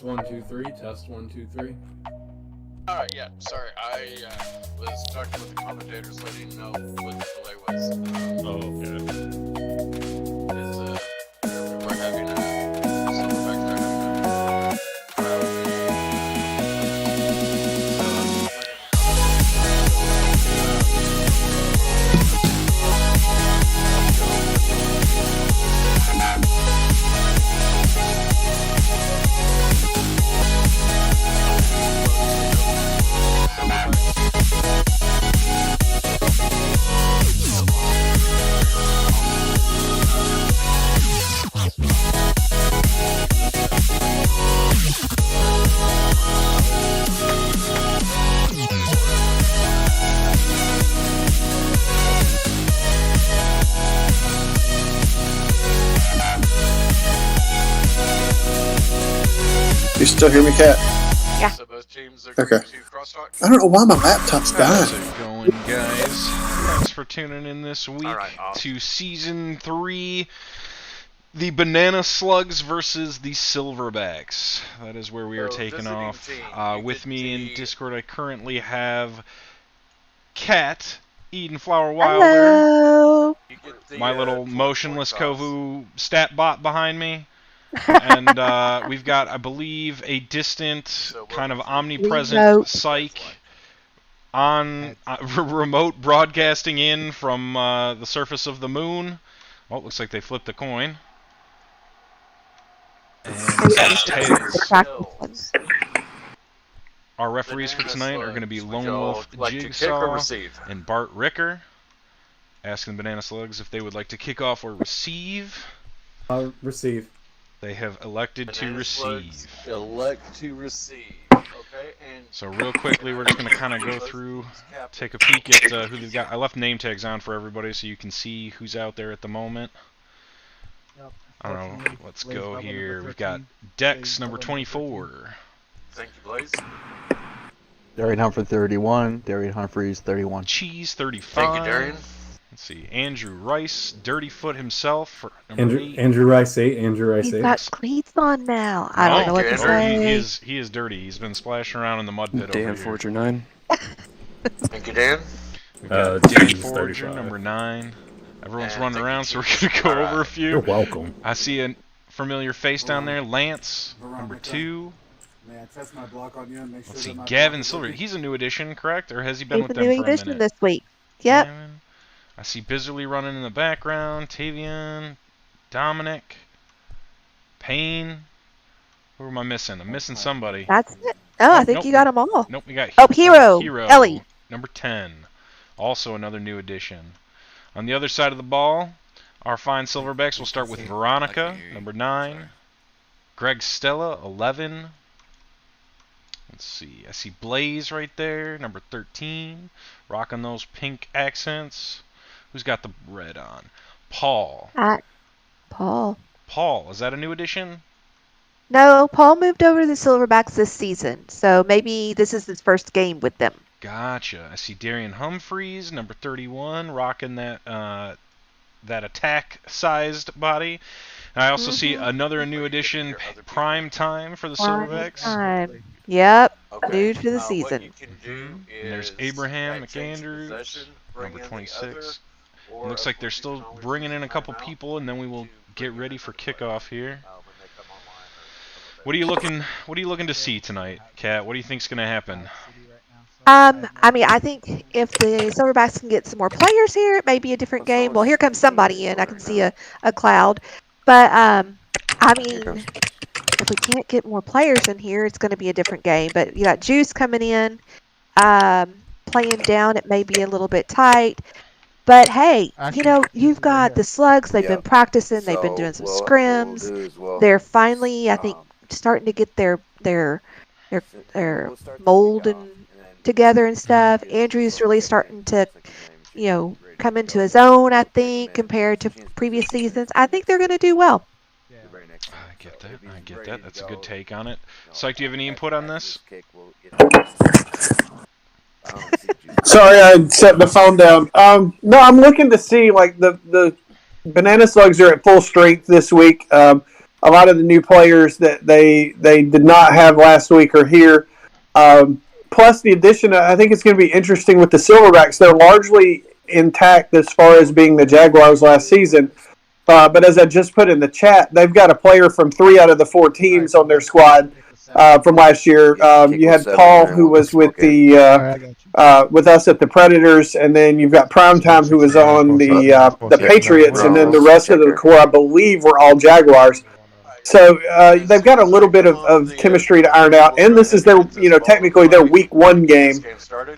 Test 1 2 3. Test 1 2 3. Alright, yeah, sorry. I was talking with the commentators letting know what the delay was. Okay. We're having a Silverbacks are having a You still hear me, Kat? Yeah. So both teams are going to crosstalk. I don't know why my laptop's dying. How's it going, guys? Thanks for tuning in this week to Season 3, the Banana Slugs versus the Silverbacks. That is where we are taking off. With me in Discord, I currently have Kat, Eden Flower Wilder, Hello. my little motionless Kovu stat bot behind me. And we've got, I believe, a distant, kind of omnipresent psych on remote broadcasting in from the surface of the moon. Oh, it looks like they flipped a coin. And it's tails. Our referees for tonight are going to be Lone Wolf Jigsaw and Bart Ricker. Asking the Banana Slugs if they would like to kick off or receive. Receive. They have elected to receive. Elect to receive. Okay, and so real quickly, we're just going to kind of go through, take a peek at who they've got. I left name tags on for everybody so you can see who's out there at the moment. I don't know. Let's go here. We've got Dex, number 24. Thank you, Blaze. Darian Humphrey, 31. Darian Humphreys, 31. Cheese, 35. Thank you, Darian. Let's see. Andrew Rice, Dirty Foot himself for number 8. Andrew Rice 8. Andrew Rice 8. He's got cleats on now. I don't know what to say. He is dirty. He's been splashing around in the mud pit Dan over here. Forger 9. Thank you, Dan. We've got Dan James Forger, 35. number 9. Everyone's And running thank around, you, so we're going to go over a few. You're welcome. I see a familiar face down there. Lance, number 2. May I test my block on you and make sure Let's see. that my Gavin block is Silver. working? He's a new addition, correct? Or has he been He's with a them new for a addition minute? this week. Yep. Gavin. I see Bizzerly running in the background. Tavian, Dominic, Payne. Who am I missing? I'm missing somebody. That's it. Oh, I think nope. you got them all. Nope, we got Hero. Ellie. Number 10. Also another new addition. On the other side of the ball, our fine Silverbacks will start with Veronica, number 9. Greg Stella, 11. Let's see. I see Blaze right there, number 13. Rocking those pink accents. Who's got the red on? Paul. Paul. Paul, is that a new addition? No, Paul moved over to the Silverbacks this season, so maybe this is his first game with them. Gotcha. I see Darian Humphreys, number 31, rocking that that attack-sized body. And I also see another new addition, Prime Time for the Silverbacks. Yep, Okay. dude for the What season. you can do And there's is Abraham exchange McAndrews, possession, bring number in the 26. other, or Looks like they're of course, you still can always bringing use in a couple timeout people, and then we will to get bring ready in for another kickoff here. when they come online or What are you looking to see tonight, Kat? What do you think's going to happen? I mean, I think if the Silverbacks can get some more players here, it may be a different game. Well, here comes somebody in. I can see a cloud. But, I mean, if we can't get more players in here, it's going to be a different game. But you got Juice coming in, playing down. It may be a little bit tight. But, hey, you know, you've got the Slugs. They've been practicing. They've been doing some scrims. They're finally, I think, starting to get their mold and together and stuff. Andrew's really starting to, you know, come into his own, I think, compared to previous seasons. I think they're going to do well. I get that. That's a good take on it. Psych, do you have any input on this? Sorry, I set the phone down. No, I'm looking to see, like, the Banana Slugs are at full strength this week. a lot of the new players that they did not have last week are here. Plus the addition, I think it's going to be interesting with the Silverbacks. They're largely intact as far as being the Jaguars last season. But as I just put in the chat, they've got a player from 3 out of the 4 teams on their squad from last year. You had Paul, who was with with us at the Predators, and then you've got Primetime, who was on the Patriots, and then the rest of the core, I believe, were all Jaguars. So they've got a little bit of chemistry to iron out, and this is their, technically their week 1 game.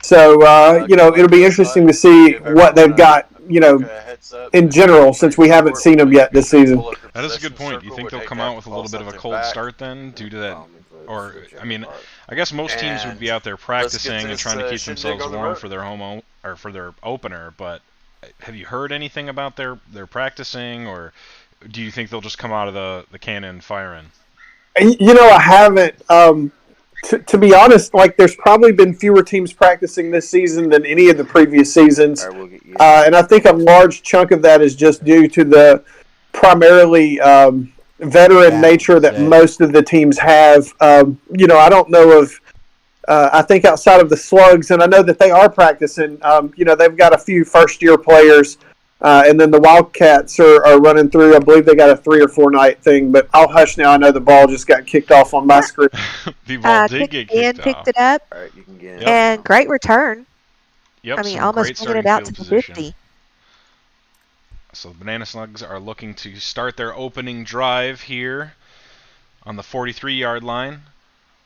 So it'll be interesting to see what they've got, in general, since we haven't seen them yet this season. That is a good point. Do you think they'll come out with a little bit of a cold start then, due to that? Or, I guess most teams would be out there practicing and trying to keep themselves warm for their or for their opener. But have you heard anything about their practicing, or do you think they'll just come out of the cannon firing? I haven't. To be honest, there's probably been fewer teams practicing this season than any of the previous seasons. And I think a large chunk of that is just due to the primarily veteran nature that most of the teams have. I don't know of, I think outside of the Slugs, and I know that they are practicing, they've got a few first-year players. And then the Wildcats are running through. I believe they got a 3 or 4 night thing, but I'll hush now. I know the ball just got kicked off on my screen. The ball did get kicked off. Picked it up, All right, you can get it. and great return. Yep, Almost bringing it out to the 50. So the Banana Slugs are looking to start their opening drive here on the 43-yard line.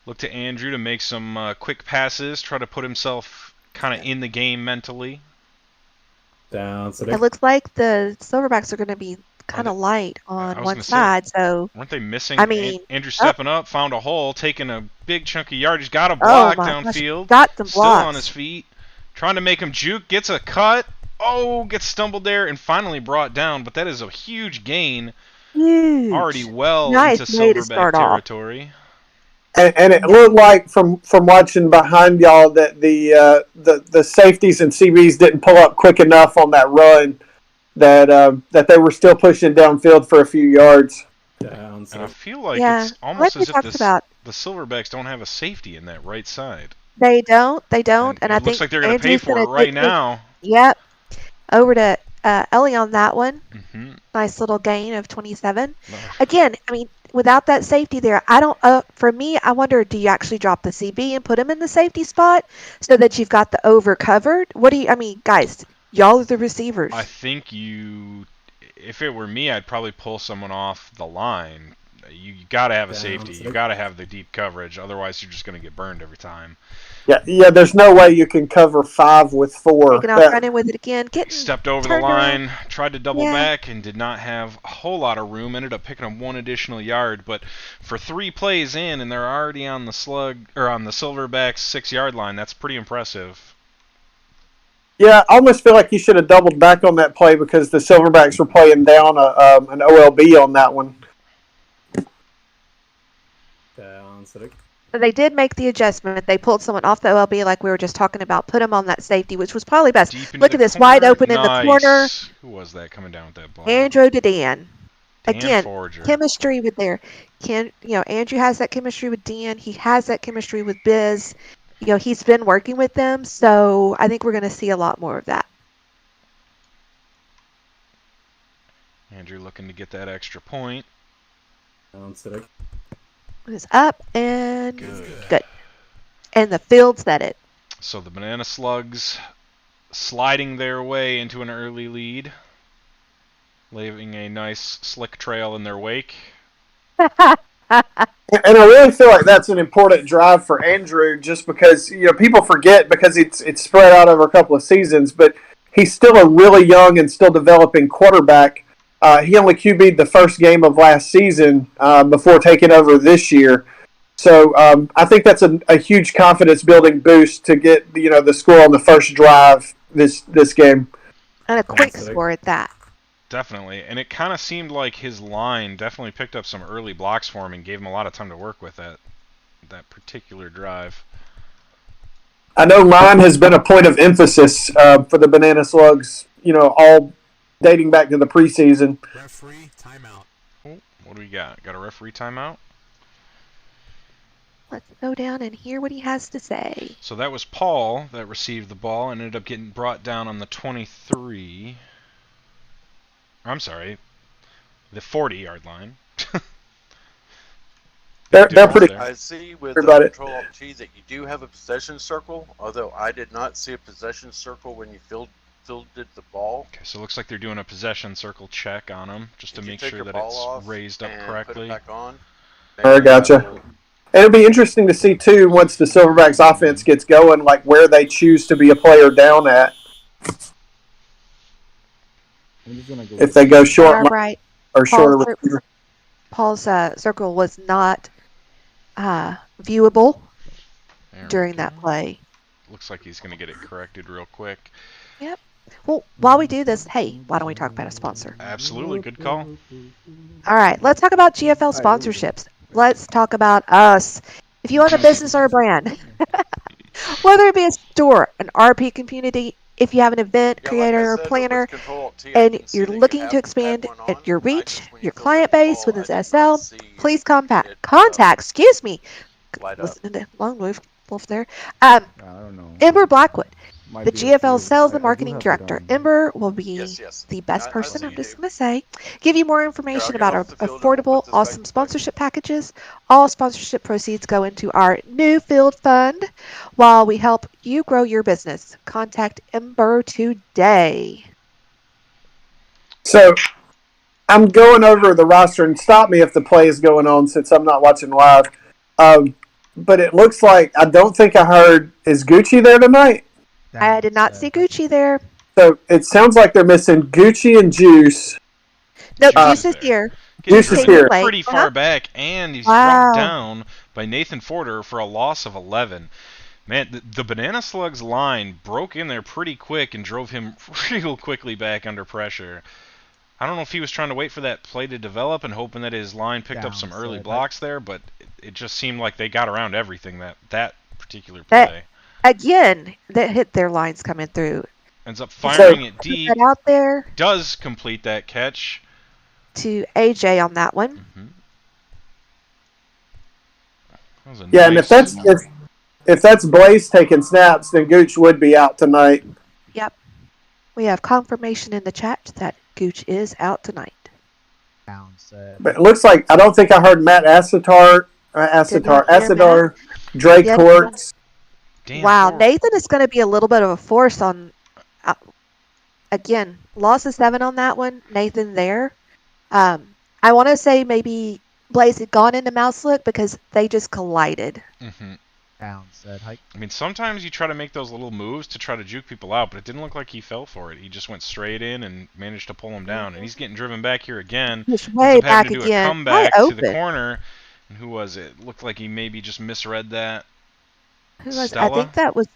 Look to Andrew to make some quick passes, try to put himself kind of in the game mentally. It looks like the Silverbacks are going to be kind of light on one side. So weren't they missing? Andrew stepping up, found a hole, taking a big chunk of yardage, got a block downfield. Got some still blocks. on his feet, trying to make him juke, gets a cut. Oh, gets stumbled there and finally brought down. But that is a huge gain. Huge. Already well nice into way to Silverback start territory. And it looked like from watching behind y'all that the safeties and CBs didn't pull up quick enough on that run, that they were still pushing downfield for a few yards. And I feel like it's almost as if the Silverbacks don't have a safety in that right side. They don't. And I it think looks like they're going to pay for it right now. Yep. Over to Ellie on that one. Mm-hmm. Nice little gain of 27. Again, without that safety there, I don't. For me, I wonder, do you actually drop the CB and put him in the safety spot so that you've got the over covered? What do you? Guys, y'all are the receivers. I think if it were me, I'd probably pull someone off the line. You got to have a safety. You got to have the deep coverage. Otherwise, you're just going to get burned every time. Yeah. There's no way you can cover 5 with 4. Taking off, running with it again. Stepped over the line, tried to double back, and did not have a whole lot of room. Ended up picking up 1 additional yard. But for 3 plays in, and they're already on the Silverbacks 6-yard line, that's pretty impressive. Yeah, I almost feel like he should have doubled back on that play because the Silverbacks were playing down an OLB on that one. So they did make the adjustment. They pulled someone off the OLB like we were just talking about, put him on that safety, which was probably best. Look at this, wide open in the corner. Who was that coming down with that ball? Andrew to Dan. Again, Forger. chemistry with Andrew has that chemistry with Dan. He has that chemistry with Biz. He's been working with them, so I think we're going to see a lot more of that. Andrew looking to get that extra point. It's up and good. And the field said it. So the Banana Slugs sliding their way into an early lead, leaving a nice slick trail in their wake. And I really feel like that's an important drive for Andrew, just because people forget because it's spread out over a couple of seasons, but he's still a really young and still developing quarterback. He only QB'd the first game of last season before taking over this year. So I think that's a huge confidence building boost to get the score on the first drive this game. And a quick score at that. Definitely. And it kind of seemed like his line definitely picked up some early blocks for him and gave him a lot of time to work with that particular drive. I know line has been a point of emphasis for the Banana Slugs, all dating back to the preseason. Referee, timeout. Oh, What do we got? Got a referee timeout? Let's go down and hear what he has to say. So that was Paul that received the ball and ended up getting brought down on the 23. I'm sorry, the 40-yard line. They're Difference pretty. there. I see with Heard about it. Control-Alt-T that you do have a possession circle, although I did not see a possession circle when you fielded the ball. Okay, so it looks like they're doing a possession circle check on him just to If you make take sure your that ball it's off raised up and correctly. Put it back on, I gotcha. will- And it'll be interesting to see too once the Silverbacks offense gets going, like where they choose to be a player down at. I'm just gonna go If they go You short are line right. or shorter. Paul's circle was not viewable There we during go. that play. Looks like he's going to get it corrected real quick. Well, while we do this, hey, why don't we talk about a sponsor? Absolutely, good call. All right, let's talk about GFL sponsorships. Let's talk about us. If you own a business or a brand, whether it be a store, an RP community, if you have an event Yeah, creator like I or said, with planner, Control-Alt-T, I and can see you're that you looking have to had expand one on. your I reach, just, when you your fielded client the base ball, with I his did not SL, see please it, contact, excuse me, light up. listen to the long wolf there, I don't know. Ember Blackwood, Might the be a GFL few. sales and I do marketing have it director. on. Ember will be Yes. the best I person, see I'm you just do. going to say, give you more Here, information I'll get about our off the field and we'll affordable, put this back awesome to sponsorship packages. All sponsorship proceeds go into our new field fund while we help you grow your business. Contact Ember today. So I'm going over the roster, and stop me if the play is going on since I'm not watching live. But it looks like I don't think I heard, is Gucci there tonight? I did not see Gucci there. So it sounds like they're missing Gucci and Juice. No, Juice Juice is is there. here. Getting Juice is driven here. pretty far back, and he's Wow. brought down by Nathan Forder for a loss of 11. Man, the Banana Slugs line broke in there pretty quick and drove him real quickly back under pressure. I don't know if he was trying to wait for that play to develop and hoping that his line picked up some early blocks there, but it just seemed like they got around everything that particular play. Again, that hit their lines coming through. Ends up firing it Put deep, that out there does complete that catch. to AJ on that one. That was a Yeah, and nice, if that's Blaze taking snaps, then Gooch would be out tonight. Yep. We have confirmation in the chat that Gooch is out tonight. But it looks like I don't think I heard Matt Asadar, Drake Yeah. Hortz. damn. Wow, Nathan is going to be a little bit of a force on. Again, loss of 7 on that one. Nathan there. I want to say maybe Blaze had gone into mouse look because they just collided. I mean, sometimes you try to make those little moves to try to juke people out, but it didn't look like he fell for it. He just went straight in and managed to pull him down. And he's getting driven back here again. Pushed Ends way up having back to do again. a comeback Wide to the open. corner. And who was it? Looked like he maybe just misread that. Who was? I Stella? think that was.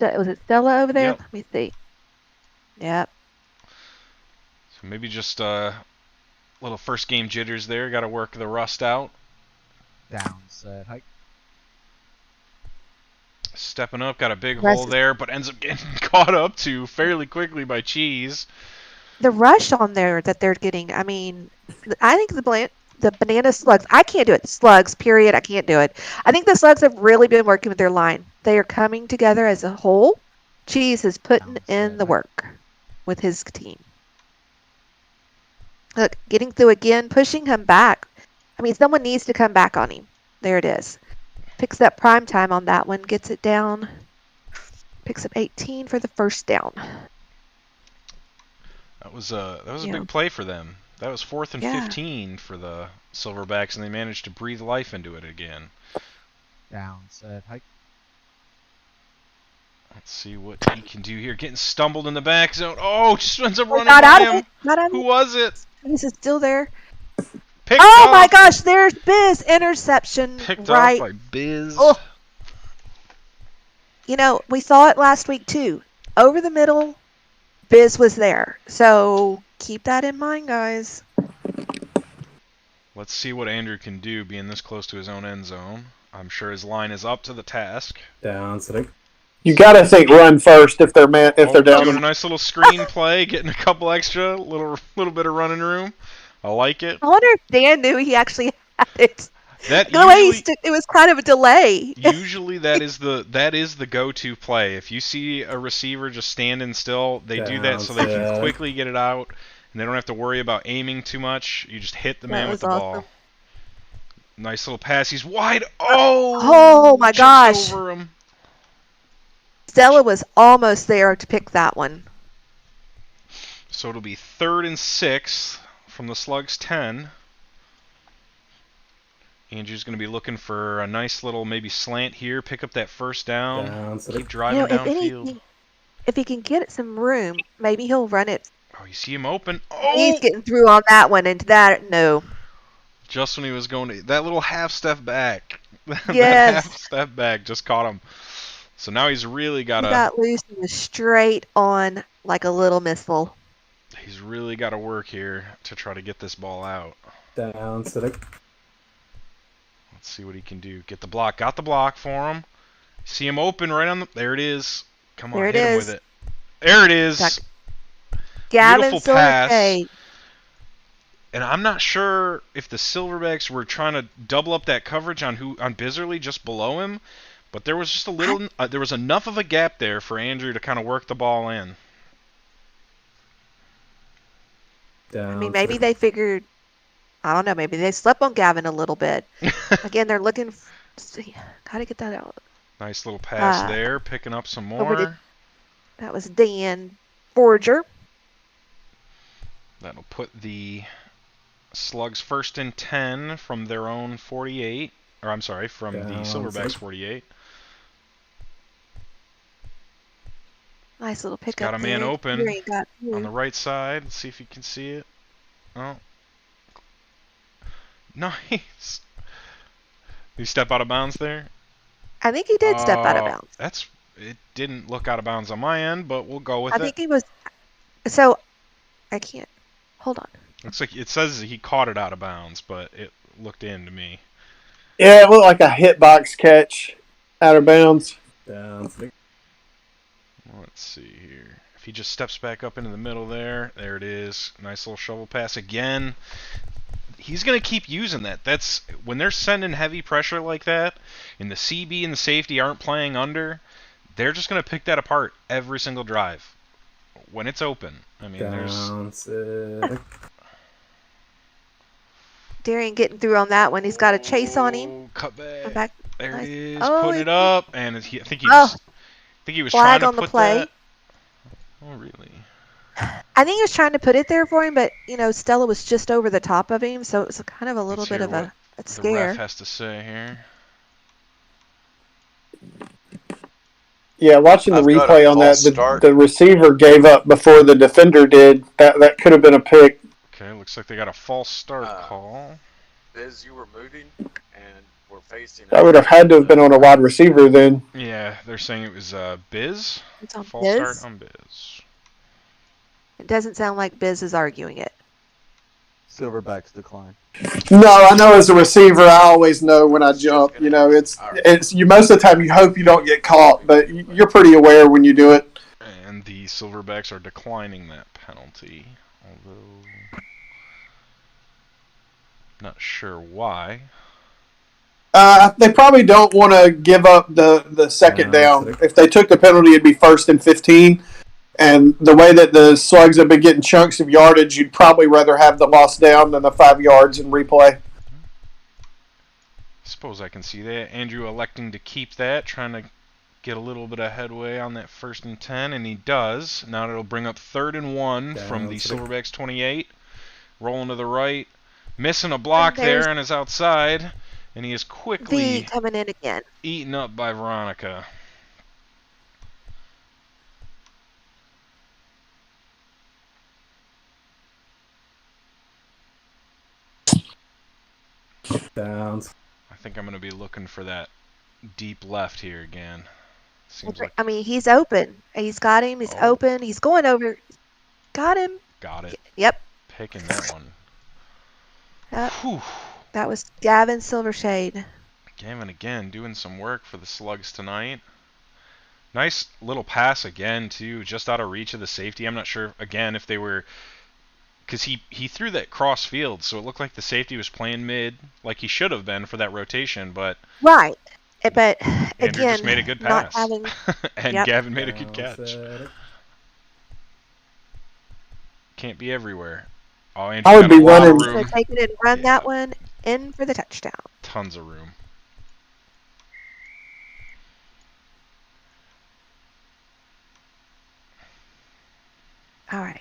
Was it Stella over there? Yep. Let me see. Yep. So maybe just little first game jitters there. Got to work the rust out. Stepping up, got a big hole there, but ends up getting caught up to fairly quickly by Cheese. The rush on there that they're getting. I mean, I think the banana slugs. I can't do it. Slugs. Period. I can't do it. I think the slugs have really been working with their line. They are coming together as a whole. Cheese is putting in the work with his team. Look, getting through again, pushing him back. I mean, someone needs to come back on him. There it is. Picks up prime time on that one. Gets it down. Picks up 18 for the first down. That was a big play for them. That was 4th and Yeah. 15 for the Silverbacks, and they managed to breathe life into it again. Let's see what he can do here. Getting stumbled in the back zone. Oh, just ends up running Got by out of him. it. Got out of Who it. was it? This is still there. Picked Oh off. my gosh, there's Biz. Interception. Picked right. off by Biz. Oh. You know, we saw it last week too. Over the middle, Biz was there. So keep that in mind, guys. Let's see what Andrew can do being this close to his own end zone. I'm sure his line is up to the task. Down, so You got to think run first if they're Doing a down. nice little screen play, getting a couple extra, little bit of running room. I like it. I wonder if Dan knew he actually had it. That The way he usually, it was kind of a delay. usually that is the go-to play. If you see a receiver just standing still, they do that so they can Down, quickly get it out, and they don't have to worry about aiming too much. You just hit the That man with was the awesome. ball. Nice little pass. He's wide. Oh! Oh my Just gosh. over him. Stella was almost there to pick that one. So it'll be 3rd and 6 from the Slugs 10. Andrew's going to be looking for a nice little maybe slant here, pick up that first down, down, keep You driving know, if downfield. anything, if he can get some room, maybe he'll run it. Oh, you see him open. He's Oh! getting through on that one, and that no. Just when he was going to that little half step back. That Yes. half step back just caught him. So now he's really got He to got loose and was straight on like a little missile. work here to try to get this ball out. down, sitting. Let's see what he can do. Get the block. Got the block for him. See him open right on the. There it is. Come on, There it hit him is. with it. There it is. Got- Gavin Beautiful pass. Silvershade. And I'm not sure if the Silverbacks were trying to double up that coverage on Bizzerly just below him, but there was just a little. There was enough of a gap there for Andrew to kind of work the ball in. Down, I mean, maybe they figured. I don't know. Maybe they slept on Gavin a little bit. Again, they're looking. How to get that out? Nice little pass Uh, there, picking up some over to- more. That was Dan Forger. That'll put the Slugs 1st and 10 from their own 48. Or I'm sorry, from the Down, Silverbacks sir. 48. Nice little pickup. got a man there. open Fury got On through. the right side, let's see if you can see it. Oh. Nice. Did he step out of bounds there? I think he did step out of bounds. It didn't look out of bounds on my end, but we'll go with I it. think he was. So, I can't. Hold on. Looks like it says he caught it out of bounds, but it looked in to me. Yeah, it looked like a hitbox catch out of bounds. down, sitting. Let's see here. If he just steps back up into the middle there it is. Nice little shovel pass again. He's going to keep using that. That's when they're sending heavy pressure like that, and the CB and the safety aren't playing under, they're just going to pick that apart every single drive when it's open. I mean, there's Down, sitting. Darian getting through on that one. He's got a chase on him. Cut back. Back. There Nice. it is, Oh, putting he- it up, and I think he Oh. was, Flag trying to on the put play. that. Oh, really? I think he was trying to put it there for him, but Stella was just over the top of him, so it was kind of a little Let's bit hear of what a The scare. ref has to say here. Yeah, watching the I've got a replay on that, false start. the receiver gave up before the defender did. That could have been a pick. Okay, looks like they got a false start Uh, call. Biz, you were moving, and we're facing. That would have had to have been on a wide receiver then. Yeah, they're saying it was Biz. It's on False Biz. start on Biz. It doesn't sound like Biz is arguing it. Silverbacks decline. No, I know as a receiver, I always know when I jump. It's you. Most of the time, you hope you don't get caught, but you're pretty aware when you do it. And the Silverbacks are declining that penalty, although not sure why. They probably don't want to give up the second down. If they took the penalty, it'd be 1st and 15. And the way that the Slugs have been getting chunks of yardage, you'd probably rather have the lost down than the 5 yards in replay. Suppose I can see that. Andrew electing to keep that, trying to get a little bit of headway on that 1st and 10, and he does. Now it'll bring up 3rd and 1 from the Silverbacks 28. Rolling to the right. Missing a block there on his outside. And he is quickly V coming in again. eaten up by Veronica. Downs. I think I'm going to be looking for that deep left here again. Seems like I mean, he's open. He's got him. He's Oh. open. He's going over. Got him. got it. Yep. Picking that one. Yep. Whew. That was Gavin Silvershade. Gavin again doing some work for the Slugs tonight. Nice little pass again too, just out of reach of the safety. I'm not sure again if they were because he threw that cross field, so it looked like the safety was playing mid, like he should have been for that rotation. But Right. But Andrew again, just made a good not pass, having. and Yep. Gavin made a good Down catch. set. Can't be everywhere. Oh, I Andrew would got be a lot of running- So room. take it and run Yeah. that one in for the touchdown. Tons of room. All right.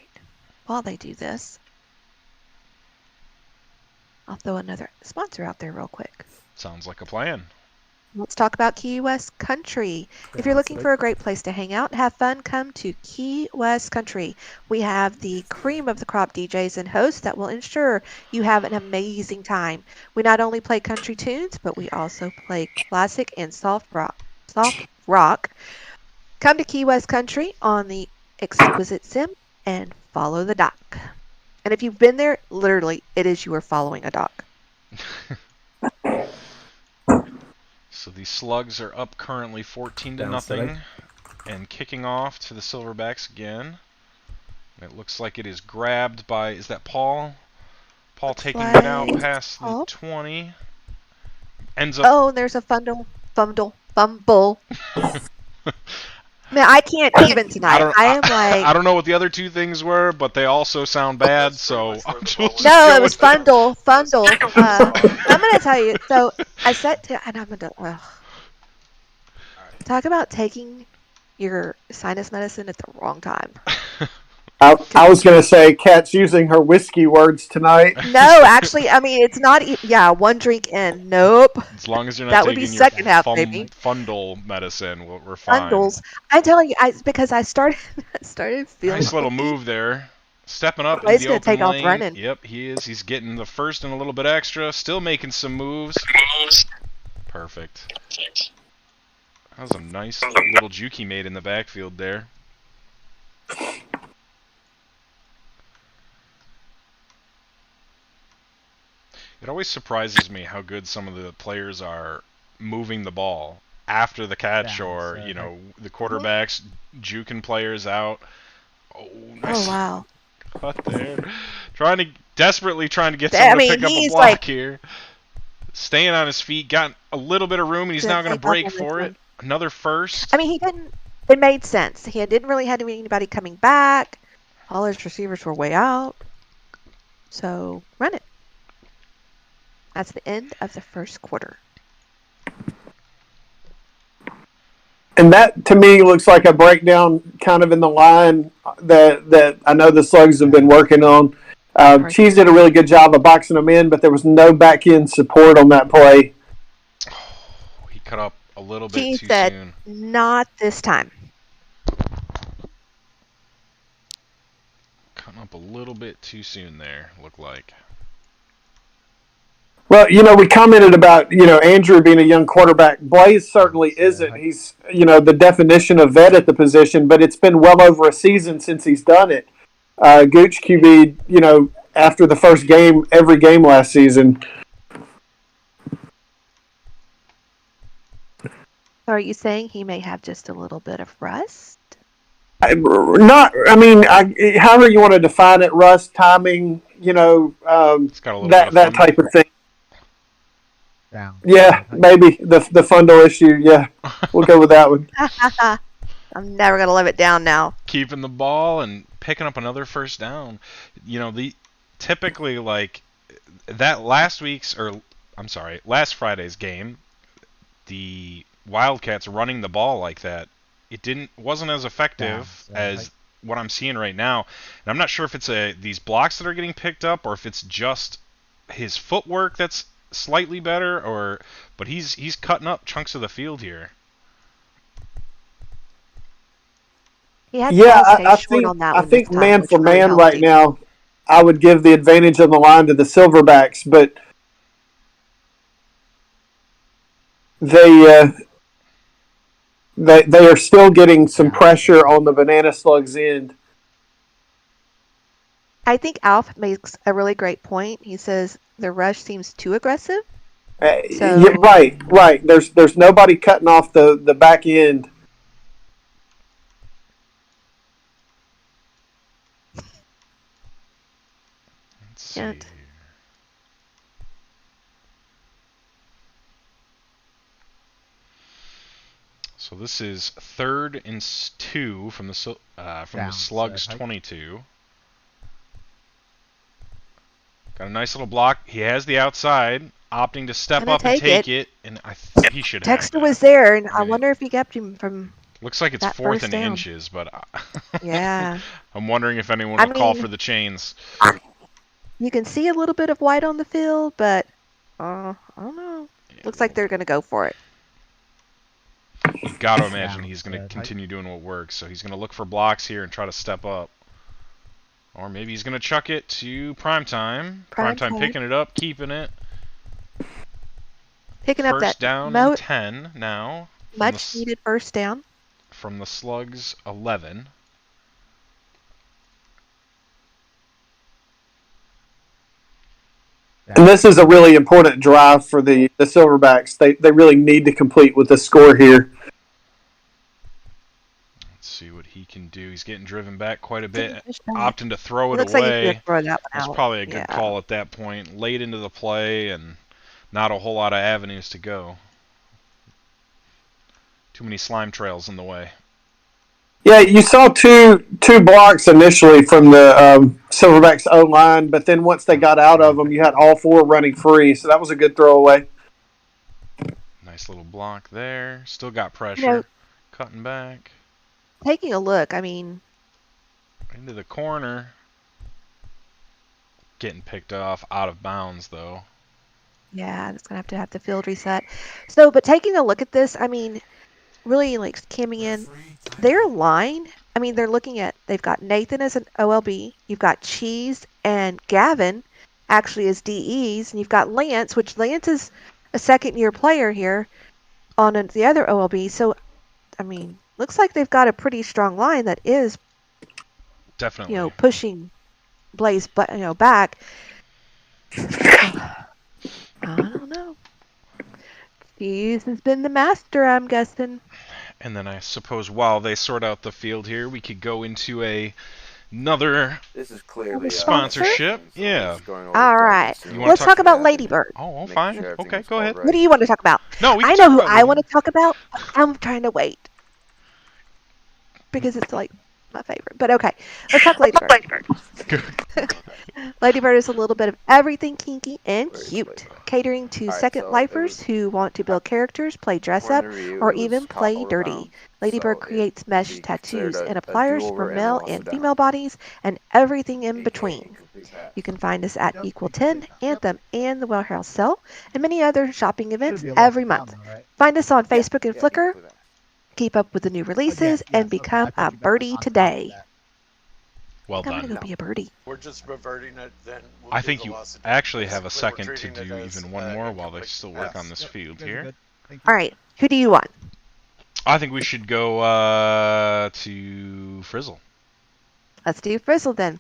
While they do this, I'll throw another sponsor out there real quick. Sounds like a plan. Let's talk about Key West Country. If you're looking for a great place to hang out and have fun, come to Key West Country. We have the cream of the crop DJs and hosts that will ensure you have an amazing time. We not only play country tunes, but we also play classic and soft rock. Come to Key West Country on the exquisite sim and follow the dock. And if you've been there, literally, it is you are following a dock. So the Slugs are up currently 14 to Down nothing, setting. and kicking off to the Silverbacks again. It looks like it is grabbed by, is that Paul? Paul Looks taking it out like past Paul. the 20. Ends up. Oh, there's a fumble. Man, I can't even tonight. I am like. I don't know what the other two things were, but they also sound bad, so I'm just No, go it was with it. fundle. I'm gonna tell you. So I said to, and I'm gonna talk about taking your sinus medicine at the wrong time. I was going to say, Kat's using her whiskey words tonight. No, actually, I mean it's not. Yeah, one drink in. Nope. As long as you're not That would be taking your second half, maybe. fundal medicine, we're fine. Bundles. I'm telling you, because I started feeling. Nice little move there. Stepping up Oh, into he's the gonna open take off lane. running. Yep, he is. He's getting the first and a little bit extra. Still making some moves. Perfect. That was a nice little juke he made in the backfield there. It always surprises me how good some of the players are moving the ball after the catch, or you know, the quarterbacks juking players out. Oh, nice. Oh wow. Cut there. Desperately trying to get I someone to mean, pick up a he's block like- here. Staying on his feet, got a little bit of room, and he's Gonna now going to take off break on this for it. one. Another first. I mean, he didn't. It made sense. He didn't really have anybody coming back. All his receivers were way out. So run it. That's the end of the first quarter. And that, to me, looks like a breakdown kind of in the line that I know the Slugs have been working on. Cheese did a really good job of boxing them in, but there was no back-end support on that play. He cut up a little bit He too said, soon. "Not this time." Cutting up a little bit too soon there, looked like. Well, we commented about, Andrew being a young quarterback. Blaze certainly isn't. He's, the definition of vet at the position, but it's been well over a season since he's done it. Gooch QB, after the first game, every game last season. So are you saying he may have just a little bit of rust? However you want to define it, rust, timing, It's got a little bit that of type of thing. Down. Yeah, maybe the fundal issue. Yeah, we'll go with that one. I'm never gonna live it down now. Keeping the ball and picking up another first down. Typically like that last Friday's game, the Wildcats running the ball like that, wasn't as effective as what I'm seeing right now. And I'm not sure if it's these blocks that are getting picked up, or if it's just his footwork that's slightly better, but he's cutting up chunks of the field here. He had Yeah, to stay I short think on that I one think this time, man which for really man helped right him. now, I would give the advantage on the line to the Silverbacks, but they are still getting some pressure on the Banana Slugs end. I think Alf makes a really great point. He says the rush seems too aggressive. So- Yeah, right. There's nobody cutting off the back end. see. Can't. So this is 3rd and 2 from the Down, Slugs set, hike. 22. Got a nice little block. He has the outside, opting to step Gonna up and take take it, and he should have Texter that. was there, and I mean, wonder if he kept him from. Looks like it's that 4th first and down. inches, but Yeah. I'm wondering if anyone I will call mean- for the chains. You can see a little bit of white on the field, but I don't know. Looks like they're gonna go for it. You got to imagine Down, he's going to set, continue doing what works. So he's going to look for blocks here and try to step up. Or maybe he's going to chuck it to Primetime. Primetime Primetime. picking it up, keeping it. Picking up that First down and 10 now. much needed first down. From the Slugs 11. And this is a really important drive for the Silverbacks. They really need to complete with the score here. Let's see what he can do. He's getting driven back quite a bit. It Opting to throw it looks like he's away. gonna throw that one That's out. probably a good Yeah. call at that point. Late into the play and not a whole lot of avenues to go. Too many slime trails in the way. Yeah, you saw two blocks initially from the Silverbacks O-line, but then once they got out of them, you had all four running free, so that was a good throwaway. Nice little block there. Still got pressure. You know, Cutting back. taking a look, I mean, Into the corner. Getting picked off. Out of bounds, though. yeah, it's gonna have the field reset. So, but taking a look at this, I mean, really like coming in, their line. I mean, they're looking at. They've got Nathan as an OLB. You've got Cheese and Gavin, actually as DEs, and you've got Lance, which Lance is a second-year player here on the other OLB. So, I mean, looks like they've got a pretty strong line that is, Definitely. pushing Blaze, back. I don't know. Cheese has been the master, I'm guessing. And then I suppose while they sort out the field here, we could go into another This is clearly sponsorship. Yeah. All right. You wanna Let's talk about Ladybird. Oh, Making fine. sure Okay, everything's go ahead. all What do you want to talk about? No, we can I know talk who about I want to talk about. I'm trying to wait because it's like my favorite. But okay, let's talk Ladybird. Ladybird is a little bit of everything kinky and cute, catering to Alright, second so it lifers was- who want to build characters, play dress up, or even play dirty. Ladybird so it creates would mesh be tattoos considered and a appliers do-over for and male also and down. female bodies and everything in AKA between. complete pass. You can find us at Equal 10, Anthem, and the Warehouse Cell, and many other shopping events Should be a lot every down month. though, right? Find us on Facebook and Yeah, Flickr. for that. Keep up with the new releases Yes, and okay, become I thought a you meant birdie on top of today. that. Well I'm gonna done. go be a birdie. We're just reverting it then. We'll I do think the you loss of actually defense. have a We're second to treating do it as, even one more while they incomplete still work pass. on this Yep, field good, here. good. Thank you. All right, who do you want? I think we should go to Frizzle. Let's do Frizzle then.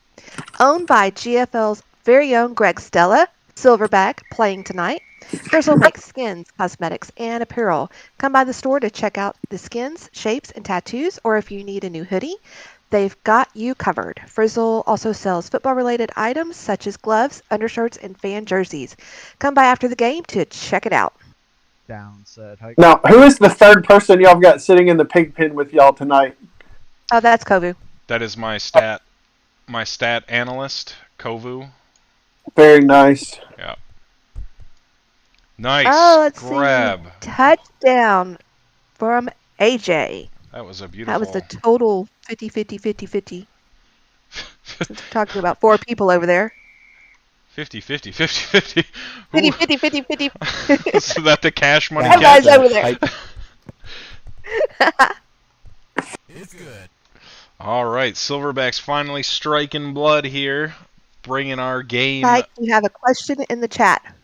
Owned by GFL's very own Greg Stella, Silverback, playing tonight. Frizzle makes skins, cosmetics, and apparel. Come by the store to check out the skins, shapes, and tattoos, or if you need a new hoodie, they've got you covered. Frizzle also sells football-related items such as gloves, undershirts, and fan jerseys. Come by after the game to check it out. Down, set, hike. Now, who is the third person y'all got sitting in the pig pen with y'all tonight? Oh, that's Kovu. That is my stat analyst, Kovu. Very nice. Yeah. Nice Oh, let's grab. see. Touchdown from AJ. That was a beautiful. That was the total 50-50-50-50. Since we're talking about four people over there. 50-50, 50-50. 50-50-50-50. So that the cash money Everybody's catch. over there. It's good. All right, Silverbacks finally striking blood here, bringing our game Mike, you have a question in the chat.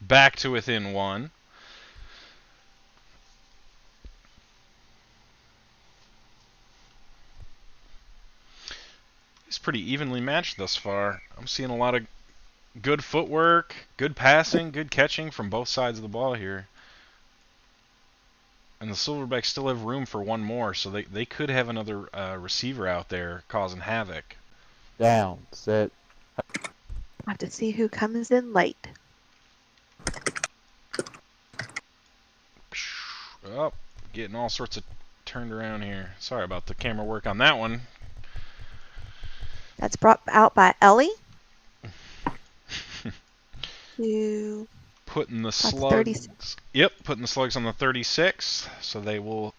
back to within one. It's pretty evenly matched thus far. I'm seeing a lot of good footwork, good passing, good catching from both sides of the ball here. And the Silverbacks still have room for one more, so they could have another receiver out there causing havoc. Down, set. I have to see who comes in late. Oh, getting all sorts of turned around here. Sorry about the camera work on that one. That's brought out by Ellie. To Putting the That's slugs. 36. Yep, putting the slugs on the 36. So they will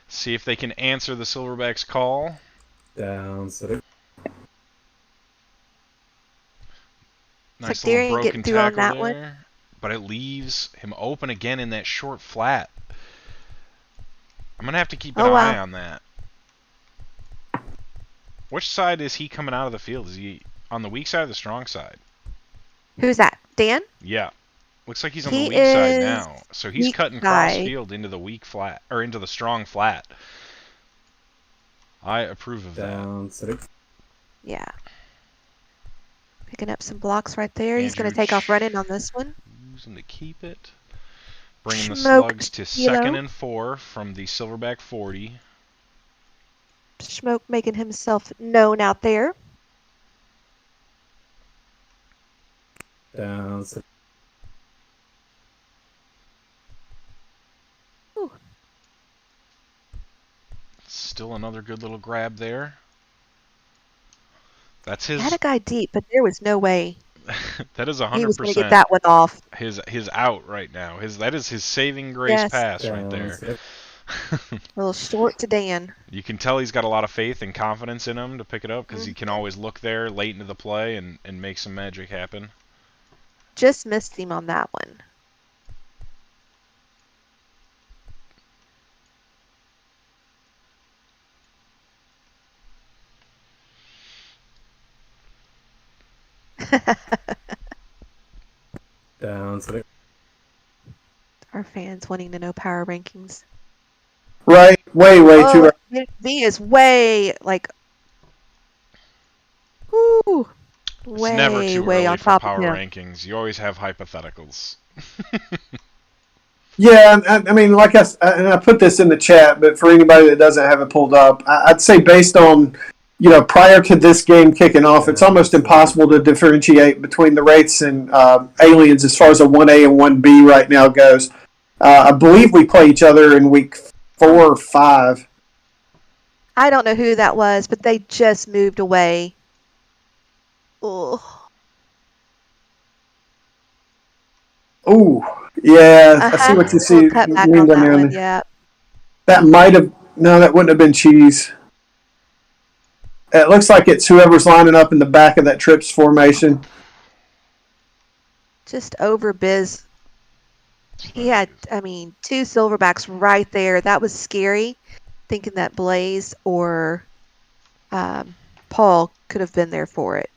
see if they can answer the Silverbacks call. Down 6. Nice like little Darian broken getting through on tackle that one. there. But it leaves him open again in that short flat. I'm going to have to keep an Oh, eye wow. on that. Which side is he coming out of the field? Is he on the weak side or the strong side? Who's that? Dan? Yeah. Looks like he's on He the weak side is now. So he's weak cutting cross side. field into the weak flat, or into the strong flat. I approve of that. Down 6. Yeah. Picking up some blocks right there. He's going Andrew to take off running on this one. Choosing to keep it. Bringing the Smoke Slugs to Kilo. 2nd and 4 from the Silverback 40. Smoke making himself known out there. Down 6. Ooh. Still another good little grab there. That's He his. had a guy deep, but there was no way That is he was going to 100% get that one off. his out right now. That is his saving grace Yes. pass right Down there. 6. A little short to Dan. You can tell he's got a lot of faith and confidence in him to pick it up because he can Mhm. always look there late into the play and make some magic happen. Just missed him on that one. Down 6. Our fans wanting to know power rankings. Right, way too Oh, early. V is way like, whoo, It's never way too way early on for top power of him. rankings. You always have hypotheticals. Yeah, I mean, and I put this in the chat, but for anybody that doesn't have it pulled up, I'd say based on, prior to this game kicking off, it's almost impossible to differentiate between the Wraiths and Aliens as far as a 1A and 1B right now goes. I believe we play each other in week 4 or 5. I don't know who that was, but they just moved away. Oh, Ooh, yeah, I see what you see. We'll cut back mean on down that there. one. Yeah. That might have, no, that wouldn't have been Cheese. It looks like it's whoever's lining up in the back of that trips formation. Just over Biz. He had, I mean, 2 Silverbacks right there. That was scary, thinking that Blaze or Paul could have been there for it.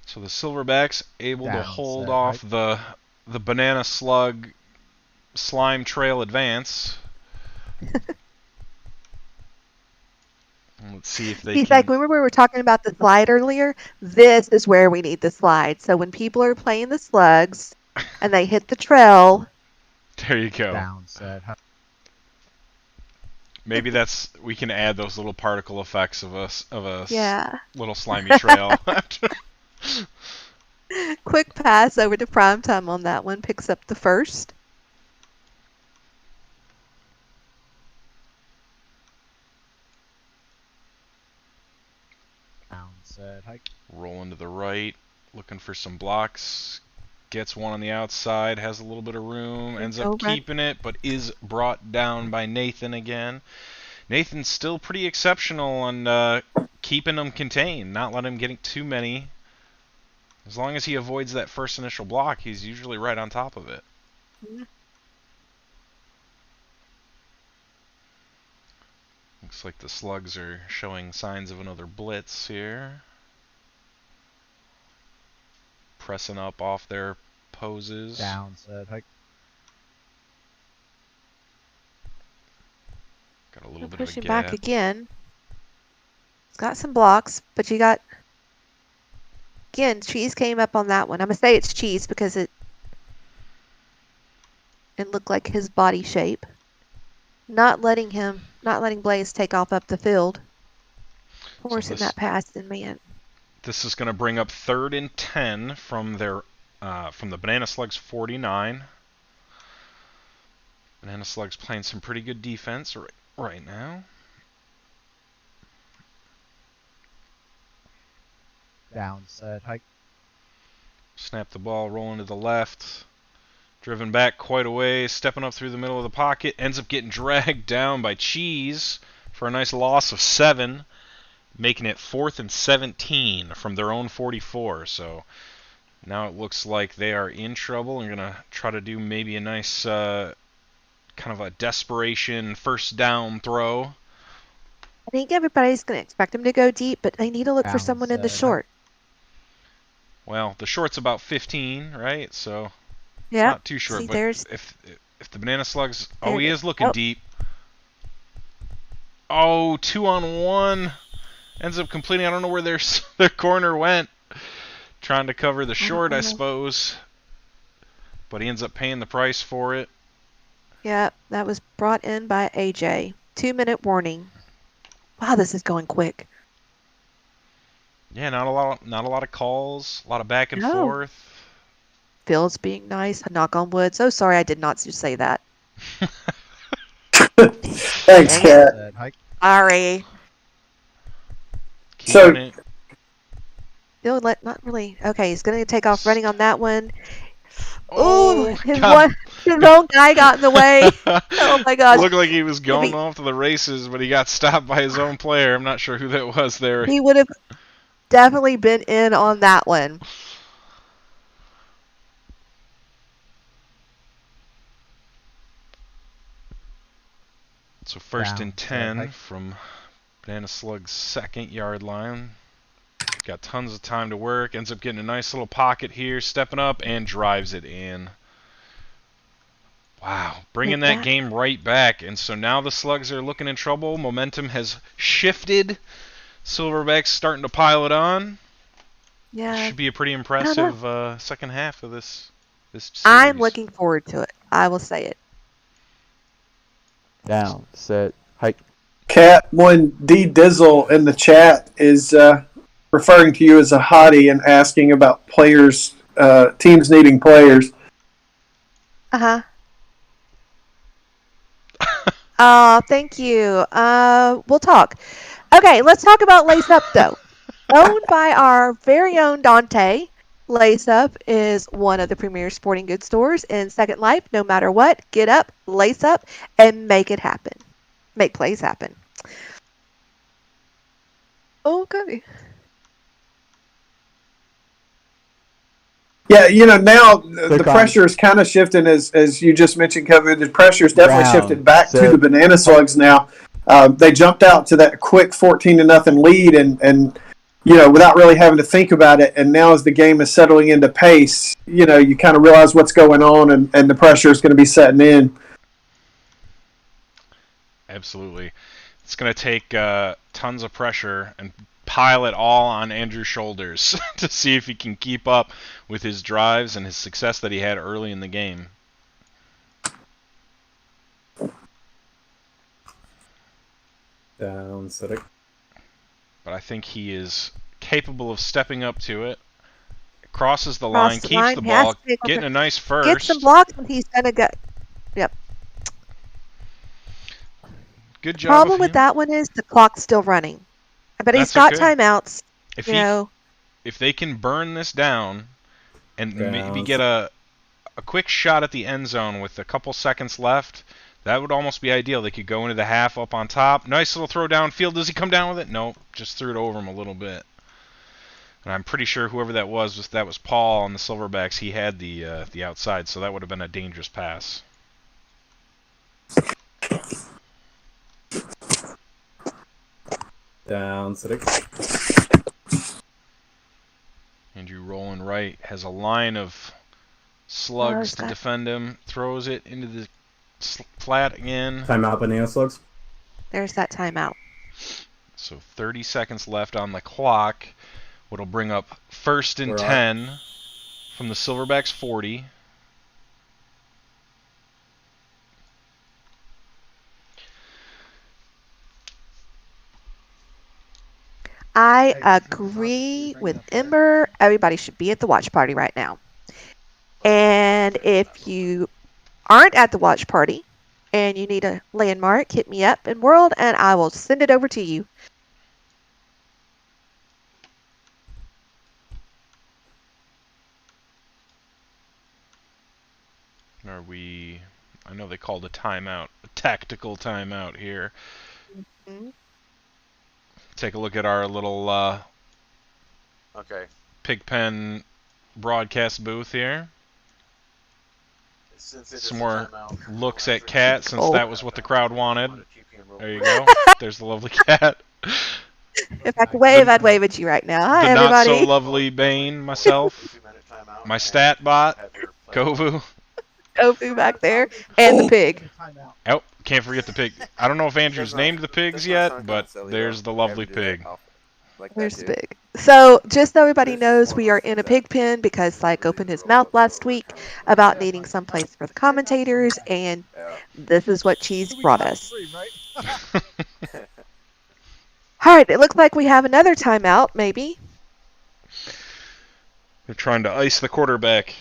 So the Silverbacks able to Down, hold set, off the banana slug slime trail advance. Let's see if they He's can. like, remember we were talking about the slide earlier? This is where we need the slide. So when people are playing the slugs and they hit the trail, There you go. Down, set. Maybe we can add those little particle effects of a yeah. little slimy trail. Quick pass over to Primetime on that one. Picks up the first. Down, set. Hike. Rolling to the right, looking for some blocks. Gets one on the outside, has a little bit of room, ends up keeping it, but is brought down by Nathan again. Nathan's still pretty exceptional on keeping them contained, not letting him get too many. As long as he avoids that first initial block, he's usually right on top of it. Yeah. Looks like the Slugs are showing signs of another blitz here. Pressing up off their poses. Down, set. Hike. Got a little bit of a Pushing gap. back again. It's got some blocks, but you got, again, Cheese came up on that one. I'm going to say it's Cheese because it looked like his body shape. Not letting Blaze take off up the field. Forcing this- that pass in, man. This is going to bring up 3rd and 10 from the Banana Slugs 49. Banana Slugs playing some pretty good defense right now. Down, set, hike. Snap the ball, rolling to the left. Driven back quite a way, stepping up through the middle of the pocket. Ends up getting dragged down by Cheese for a nice loss of 7. Making it 4th and 17 from their own 44. So now it looks like they are in trouble and going to try to do maybe a nice kind of a desperation first down throw. I think everybody's going to expect him to go deep, but they need to look for Down, someone in the set, short. Well, the short's about 15, right? So Yeah. not too short. See, But there's if the Banana Slugs, There he it is is. looking Oh. deep. Oh, 2-on-1. Ends up completing. I don't know where their corner went. Trying to cover the short, I know. suppose. But he ends up paying the price for it. Yeah, that was brought in by AJ. 2-minute warning. Wow, this is going quick. Yeah, not a lot of calls, a lot of back and No. forth. Phil's being nice. Knock on wood. So sorry I did not just say that. Thanks, Dang it. Kat. Set, hike. Sorry. So- Keeping it. Phil, not really. Okay, he's going to take off running on that one. Oh, Ooh, his God. own guy got in the way. Oh my gosh. Looked like he was going be- off to the races, but he got stopped by his own player. I'm not sure who that was there. He would have definitely been in on that one. So first Down, and set, 10 hike. from Banana Slug's 2nd yard line. Got tons of time to work. Ends up getting a nice little pocket here, stepping up and drives it in. Wow, bringing that game right back. And so now the Slugs are looking in trouble. Momentum has shifted. Silverbacks starting to pile it on. Yeah. Should be a pretty impressive second half of this series. I'm looking forward to it. I will say it. Down, set, hike. Cat one D Dizzle in the chat is referring to you as a hottie and asking about players, teams needing players. Uh-huh. Thank you. We'll talk. Okay, let's talk about Lace Up, though. Owned by our very own Dante, Lace Up is one of the premier sporting goods stores in Second Life. No matter what, get up, lace up, and make it happen. Make plays happen. Okay. Yeah, you know, now the Click on- pressure is kind of shifting, as you just mentioned, Kevin. The pressure is definitely Down, shifted back to set. the Banana Slugs now. They jumped out to that quick 14-0 lead, and you know, without really having to think about it. And now, as the game is settling into pace, you know, you kind of realize what's going on, and the pressure is going to be setting in. Absolutely. It's going to take tons of pressure and pile it all on Andrew's shoulders to see if he can keep up with his drives and his success that he had early in the game. Down, Cedric. But I think he is capable of stepping up to it. Crosses the line, the keeps line, the has ball, to take getting a nice first. Get some blocks, and he's going to go. Yep. Good job Problem of with him. that one is the clock's still running. But he's got okay. timeouts. If You know, if they can burn this down and maybe Down. get a quick shot at the end zone with a couple seconds left, that would almost be ideal. They could go into the half up on top. Nice little throw downfield. Does he come down with it? Nope. Just threw it over him a little bit. And I'm pretty sure whoever that was Paul on the Silverbacks. He had the outside, so that would have been a dangerous pass. Down, Cedric. Andrew rolling right, has a line of slugs to that? defend him. Throws it into the flat again. Timeout, Banana Slugs. there's that timeout. So 30 seconds left on the clock. What'll bring up first and We're up. 10 from the Silverbacks 40. I agree with Ember. Everybody should be at the watch party right now. And if you aren't at the watch party and you need a landmark, hit me up in World and I will send it over to you. Are we... I know they called a timeout, a tactical timeout here. Mhm. Take a look at our little Okay. Pigpen broadcast booth here. Since it is Some a more timeout, looks we'll at answer Cat, two since Oh. that was what the crowd wanted. on a GPM real There you quick. go. There's the lovely Cat. If I could wave, I'd wave at you right now. Hi, The not so everybody. lovely Bane, myself, 2-minute timeout, my and stat bot, have your player- Kovu. Kofu back there. And the pig. Oh, can't forget the pig. I don't know if Andrew's named the pigs yet, but there's the lovely pig. There's the pig. So, just so everybody knows, we are in a pig pen because Syke opened his mouth last week about needing some place for the commentators, and this is what Cheese brought us. All right, it looks like we have another timeout, maybe. They're trying to ice the quarterback.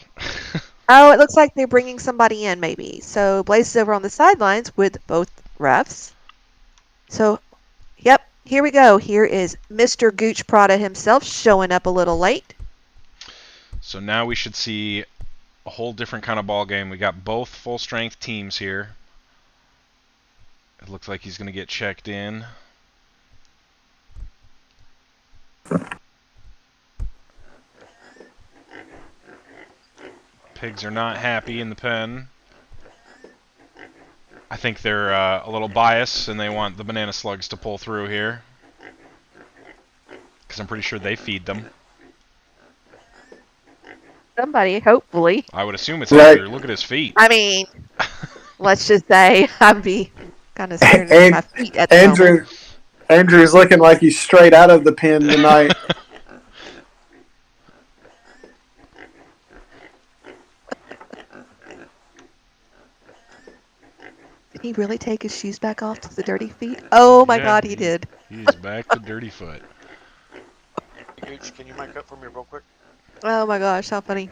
Oh, it looks like they're bringing somebody in, maybe. So, Blaze is over on the sidelines with both refs. So, yep, here we go. Here is Mr. Gooch Prada himself showing up a little late. So now we should see a whole different kind of ball game. We got both full-strength teams here. It looks like he's going to get checked in. Pigs are not happy in the pen. I think they're a little biased, and they want the banana slugs to pull through here. Because I'm pretty sure they feed them. Somebody, hopefully. I would assume it's Right. Andrew. Look at his feet. I mean, let's just say I'd be kind of scared of my feet at the moment. Andrew's looking like he's straight out of the pen tonight. Did he really take his shoes back off to the dirty feet? Oh my Yeah, God, he did. He's back to dirty foot. Gooch, can you mic up for me real quick? Oh my gosh, how funny.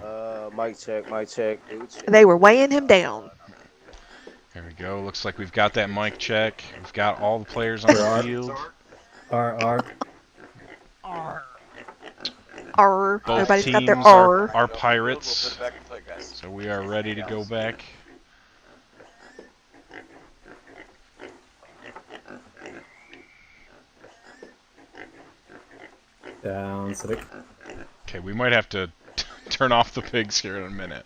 Mic check, mic check. They were weighing him down. There we go. Looks like we've got that mic check. We've got all the players on the field. R. R. Both Everybody's teams got their R. are We'll Pirates, put it back in play, guys. so we are ready to go back. Down, Cedric. Okay, we might have to turn off the pigs here in a minute.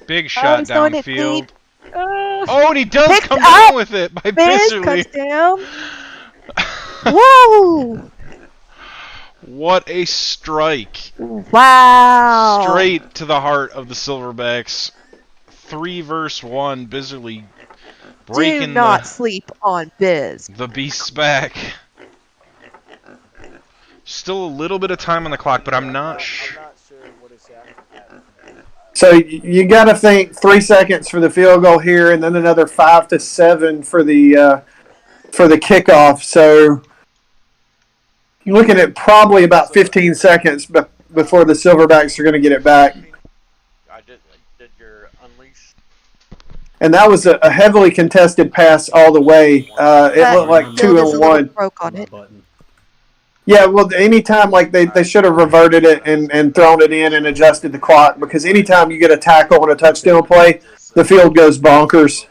Big shot he's throwing it downfield. deep. Oh, and he does Picked come up. down with it by Biz Bizzerly. comes down. Whoa! What a strike. Wow. Straight to the heart of the Silverbacks. 3 versus 1. Bizzerly Do breaking not sleep on Biz. the beast's back. Still a little bit of time on the clock, but I'm not sure. So you got to think 3 seconds for the field goal here, and then another 5 to 7 for the kickoff. So you're looking at probably about 15 seconds before the Silverbacks are going to get it back. I did your unleash. And that was a heavily contested pass all the way. It looked like Bill 2 is a and little 1. broke on it. Button. Yeah, well, anytime like they should have reverted it and thrown it in and adjusted the clock, because anytime you get a tackle on a touchdown play, the field goes bonkers.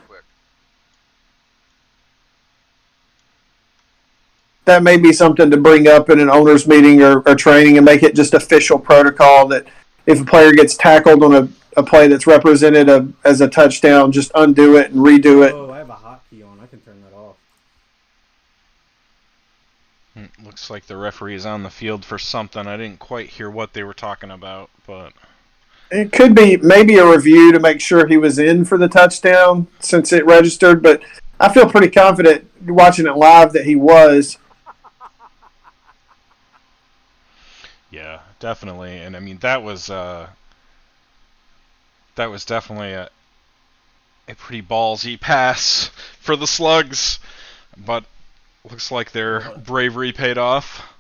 That may be something to bring up in an owners meeting or training and make it just official protocol that if a player gets tackled on a play that's represented as a touchdown, just undo it and redo it. Oh, I have a hotkey on. I can turn that off. Looks like the referee is on the field for something. I didn't quite hear what they were talking about, but It could be maybe a review to make sure he was in for the touchdown since it registered, but I feel pretty confident watching it live that he was. yeah, definitely. And I mean that was definitely a pretty ballsy pass for the Slugs, but Looks like their bravery paid off.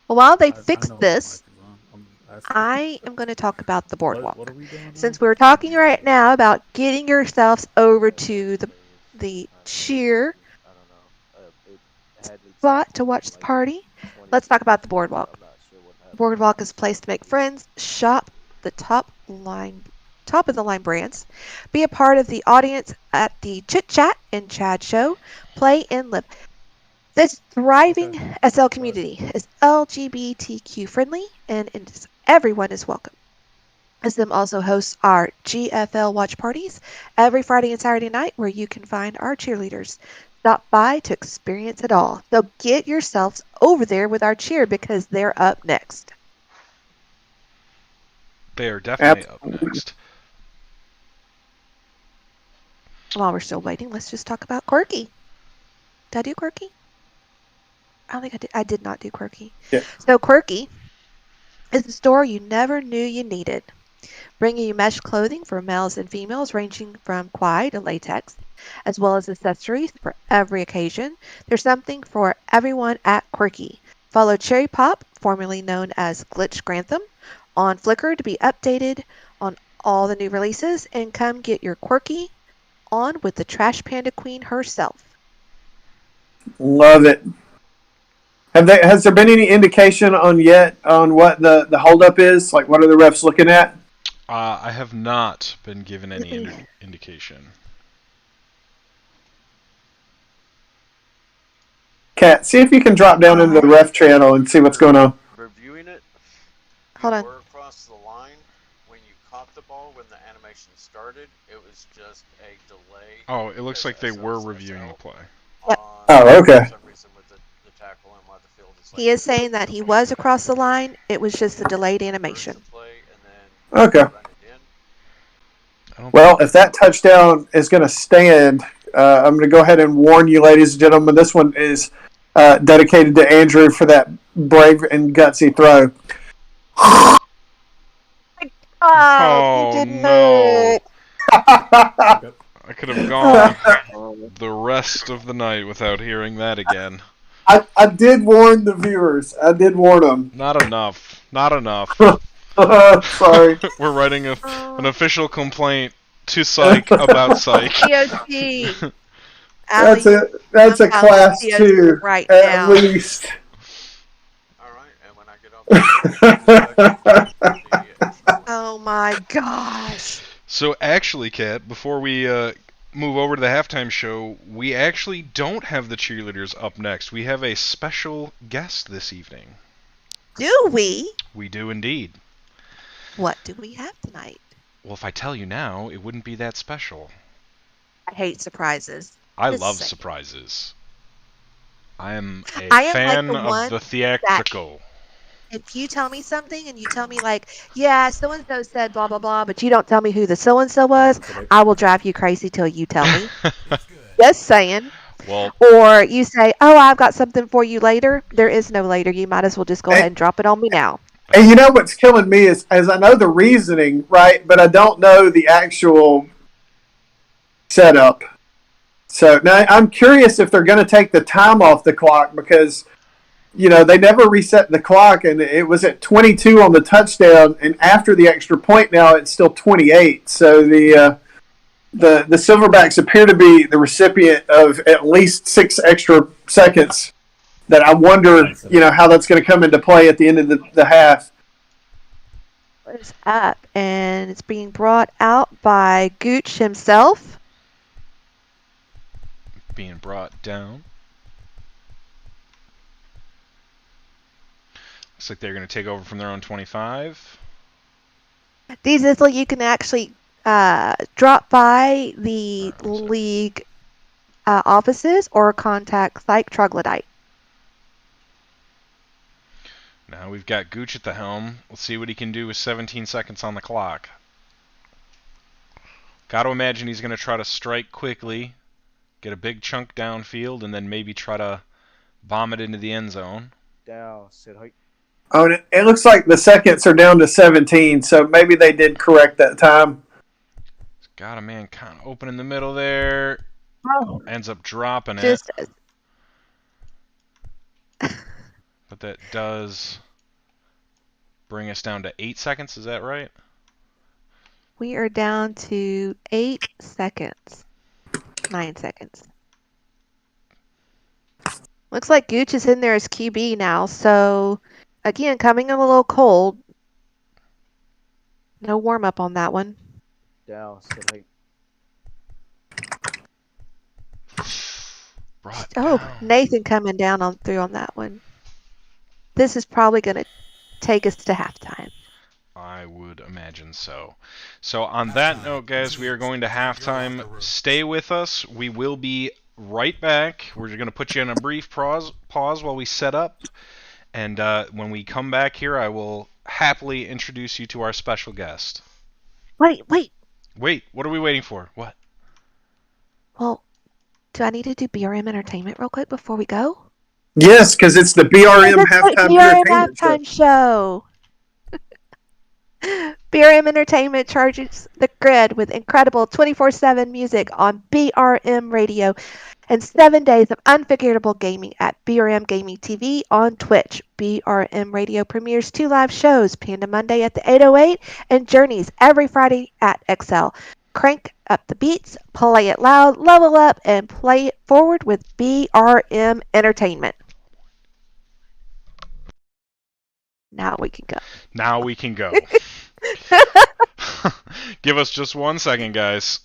Well, while they I fix know my this, mic is on. I'm asking. I am going to talk about the boardwalk. What are we doing? Since we're talking right now about getting yourselves over to the cheer spot to watch the party, let's talk about the boardwalk. Boardwalk is a place to make friends, shop the top of the line brands, be a part of the audience at the Chit Chat and Chad show, play and live. This thriving SL community is LGBTQ friendly and everyone is welcome. SM also hosts our GFL watch parties every Friday and Saturday night where you can find our cheerleaders. Stop by to experience it all. So get yourselves over there with our cheer because they're up next. They are definitely up next. While we're still waiting, let's just talk about Quirky. Did I do Quirky? I don't think I did. I did not do Quirky. Yeah. So Quirky is the store you never knew you needed. Bringing you mesh clothing for males and females ranging from quai to latex, as well as accessories for every occasion. There's something for everyone at Quirky. Follow Cherry Pop, formerly known as Glitch Grantham, on Flickr to be updated on all the new releases, and come get your Quirky on with the Trash Panda Queen herself. Love it. Has there been any indication on what the holdup is? Like, what are the refs looking at? I have not been given any indication. Kat, see if you can drop down into the ref channel and see what's going on. Reviewing it. Hold you on. were across the line when you caught the ball when the animation started. It was just a delay. Oh, it looks like they were reviewing the play. Yep. Oh, okay. For some reason with the tackle and why the field is like He is saying that he was across the line. It was just a delayed animation. play and then Okay. run it in. Well, if that touchdown is going to stand, I'm going to go ahead and warn you, ladies and gentlemen. This one is dedicated to Andrew for that brave and gutsy throw. Oh, you did no. not. I could have gone the rest of the night without hearing that again. I did warn the viewers. I did warn them. Not enough. Not enough. Sorry. We're writing an official complaint to Psych about Psych. COC. That's a class COC 2 right at now. least. All right, and when I get off. Oh my gosh. So actually, Kat, before we move over to the halftime show, we actually don't have the cheerleaders up next. We have a special guest this evening. Do we? We do indeed. What do we have tonight? Well, if I tell you now, it wouldn't be that special. I hate surprises. I Just love saying. surprises. I am a I am fan like the one of the theatrical. If you tell me something and you tell me like, yeah, so-and-so said blah, blah, blah, but you don't tell me who the so-and-so was, I will drive you crazy till you tell me. Just saying. Well, Or you say, oh, I've got something for you later. There is no later. You might as well just go ahead and drop it on me now. And you know what's killing me is I know the reasoning, right, but I don't know the actual setup. So now I'm curious if they're going to take the time off the clock because, you know, they never reset the clock and it was at 22 on the touchdown, and after the extra point now it's still 28. So the Silverbacks appear to be the recipient of at least 6 extra seconds that I wonder, you know, how that's going to come into play at the end of the half. It's up, and it's being brought out by Gooch himself. being brought down. Looks like they're going to take over from their own 25. These is like you can actually drop by the league offices or contact Psych Troglodyte. Now we've got Gooch at the helm. Let's see what he can do with 17 seconds on the clock. Got to imagine he's going to try to strike quickly, get a big chunk downfield, and then maybe try to bomb it into the end zone. Down, sit height. Oh, and it looks like the seconds are down to 17, so maybe they did correct that time. Got a man kind of open in the middle there. ends up dropping it. Just But that does bring us down to 8 seconds. Is that right? we are down to 8 seconds. 9 seconds. Looks like Gooch is in there as QB now. So, again, coming in a little cold. No warm up on that one. Down. Set height. Brought Oh, down. Nathan coming down on through on that one. This is probably going to take us to halftime. I would imagine so. So on that note, guys, we are going to halftime. Stay with us. We will be right back. We're going to put you in a brief pause while we set up. And when we come back here, I will happily introduce you to our special guest. Wait. Wait, what are we waiting for? What? Well, do I need to do BRM Entertainment real quick before we go? Yes, because it's the BRM That's right, halftime BRM entertainment show. halftime show. BRM Entertainment charges the grid with incredible 24/7 music on BRM Radio and 7 days of unforgettable gaming at BRM Gaming TV on Twitch. BRM Radio premieres 2 live shows, Panda Monday at the 808 and Journeys every Friday at XL. Crank up the beats, play it loud, level up, and play it forward with BRM Entertainment. Now we can go. Now we can go. Give us just 1 second, guys.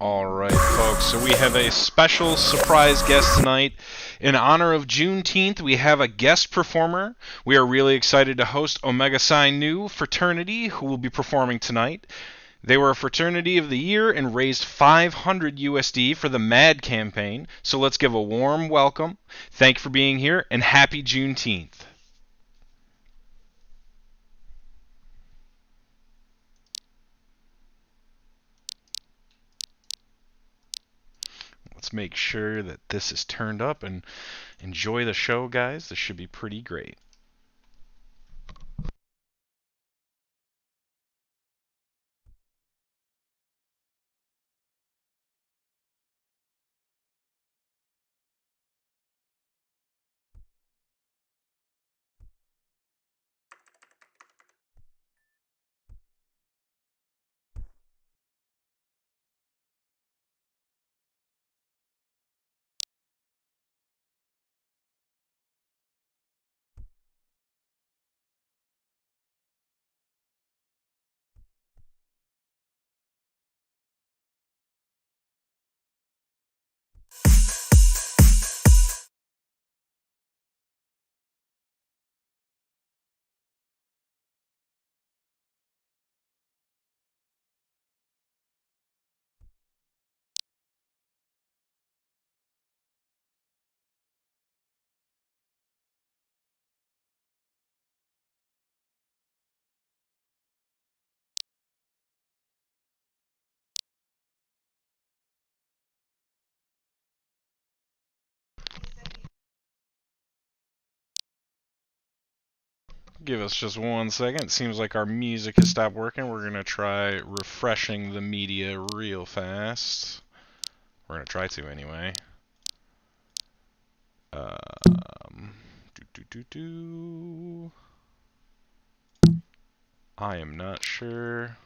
Alright, folks, so we have a special surprise guest tonight. In honor of Juneteenth, we have a guest performer. We are really excited to host Omega Psi Nu fraternity, who will be performing tonight. They were a fraternity of the year and raised 500 USD for the MAD campaign. So let's give a warm welcome. Thank you for being here, and happy Juneteenth. Let's make sure that this is turned up and enjoy the show, guys. This should be pretty great. Give us just 1 second. It seems like our music has stopped working. We're going to try refreshing the media real fast. We're going to try to anyway. I am not sure.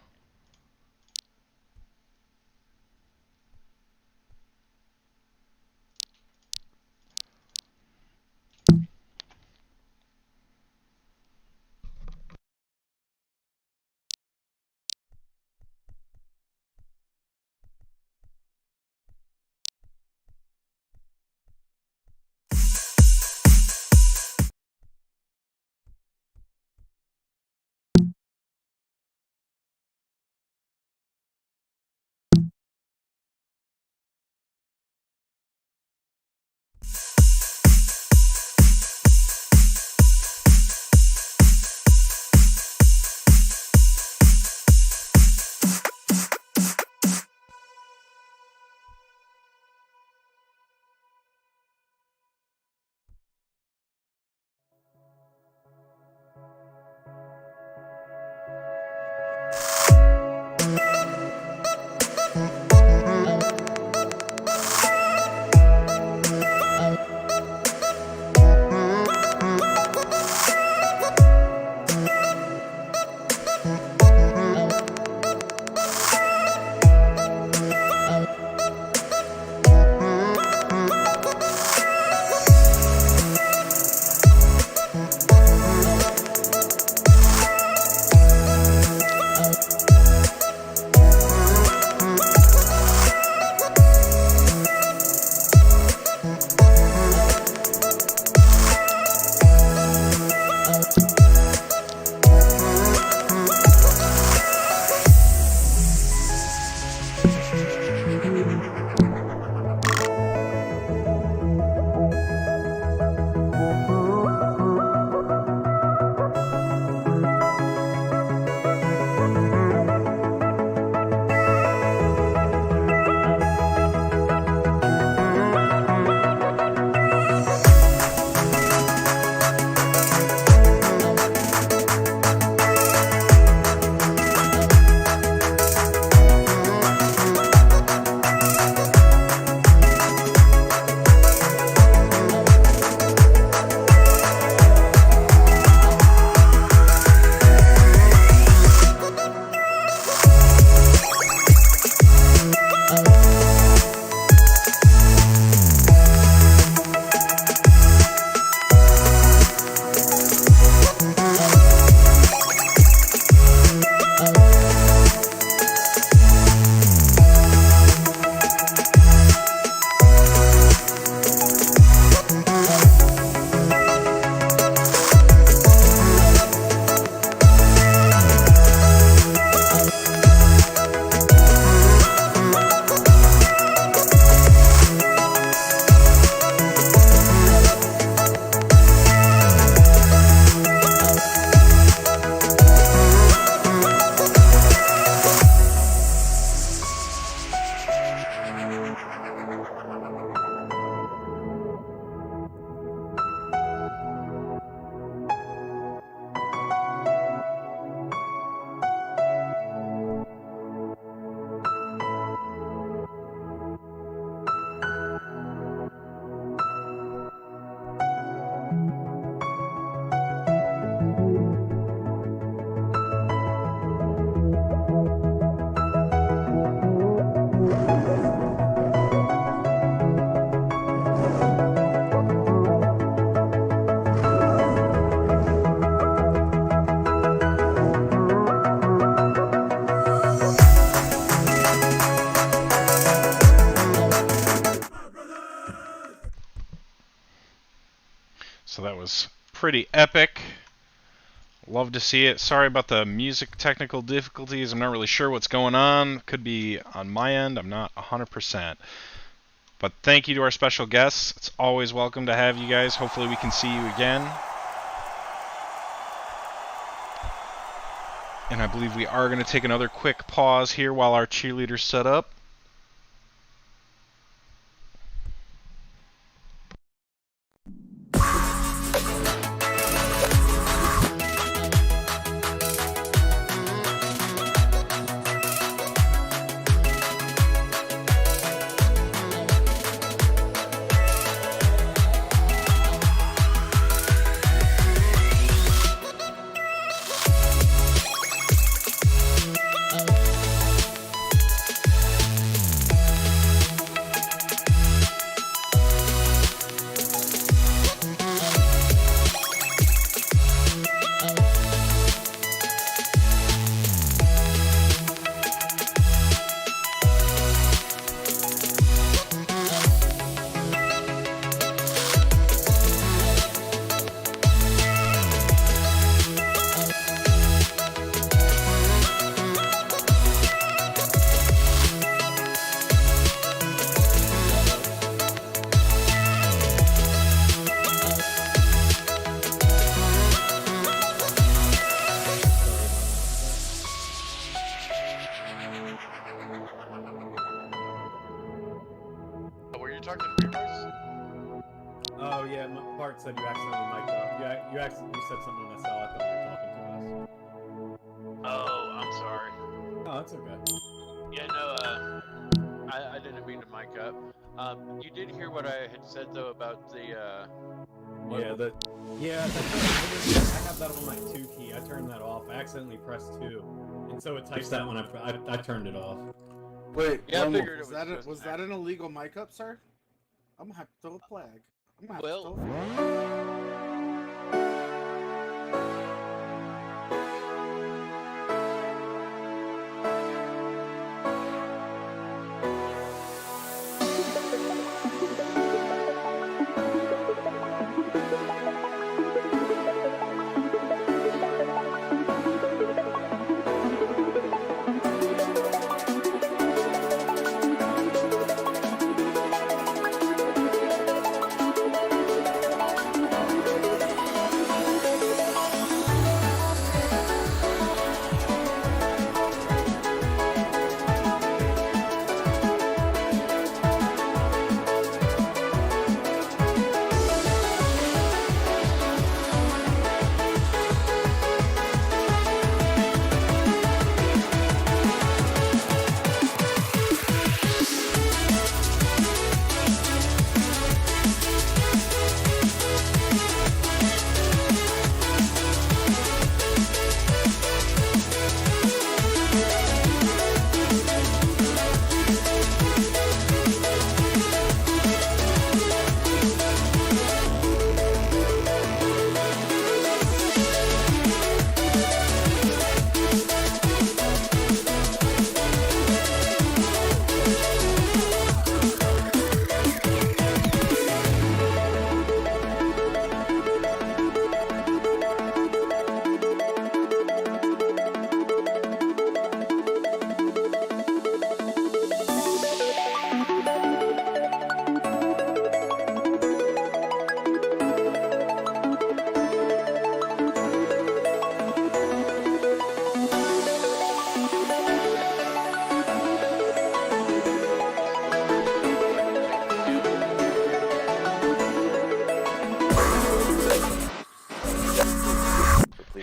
pretty epic. Love to see it. Sorry about the music technical difficulties. I'm not really sure what's going on. Could be on my end. I'm not 100%. But thank you to our special guests. It's always welcome to have you guys. Hopefully we can see you again. And I believe we are going to take another quick pause here while our cheerleaders set up. Were you talking to me, Royce? Oh yeah, Bart said you accidentally mic'd up. You accidentally said something to Estelle. I thought you were talking to us. Oh, I'm sorry. Oh, that's okay. Yeah, no, I didn't mean to mic up. You did hear what I had said though about the I have that on my 2 key. I turned that off. I accidentally pressed 2, and so it types that when I turned it off. Wait, Yeah, I Rumble, figured it was was that an illegal mic up, sir? I'm gonna have to throw a flag. I'm gonna have Well- to throw a flag.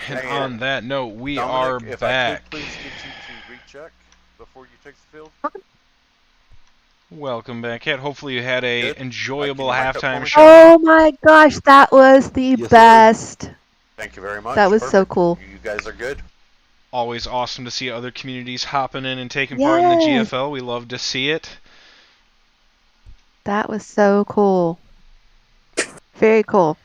And on that note, we Dominic, are if back. I could please get you to recheck before you take the field. Welcome back, Kat. Hopefully you had a Good. enjoyable Can you mic up for halftime me? show. Oh my gosh, that was the Yes, sir. best. Thank you very much. That was so Perfect. cool. You guys are good. Always awesome to see other communities hopping in and taking part in the Yes. GFL. We love to see it. That was so cool. Very cool.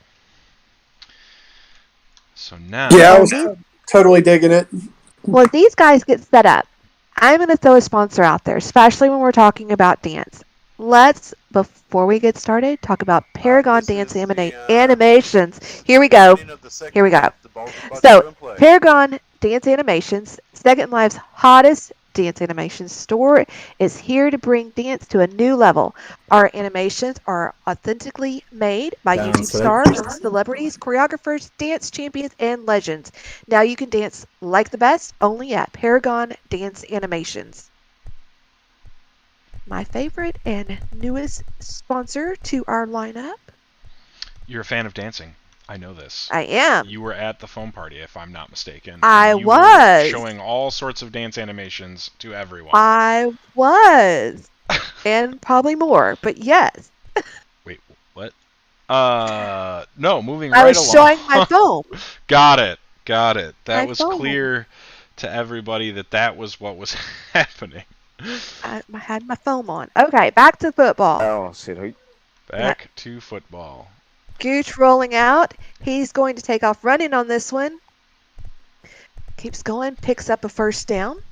So now, Yeah, I Well, was these, totally digging it. well, these guys get set up. I'm going to throw a sponsor out there, especially when we're talking about dance. let's, before we get started, talk about Paragon this Dance is the, Animations. Here we go. beginning of the second Here we go. half. The ball's about to So, go in play. Paragon Dance Animations, Second Life's hottest dance animation store, is here to bring dance to a new level. Our animations are authentically made by Down, YouTube select. stars, celebrities, choreographers, dance champions, and legends. Now you can dance like the best only at Paragon Dance Animations. My favorite and newest sponsor to our lineup. You're a fan of dancing. I know this. I am. You were at the foam party, if I'm not mistaken. I You was. were showing all sorts of dance animations to everyone. I was. And probably more, but yes. Wait, what? No, moving I right was along. showing my foam. Got it. That My was phone. clear to everybody that was what was happening. I had my foam on. Okay, back to football. Down, select. Back to football. Gooch rolling out. He's going to take off running on this one. Keeps going, picks up a first down.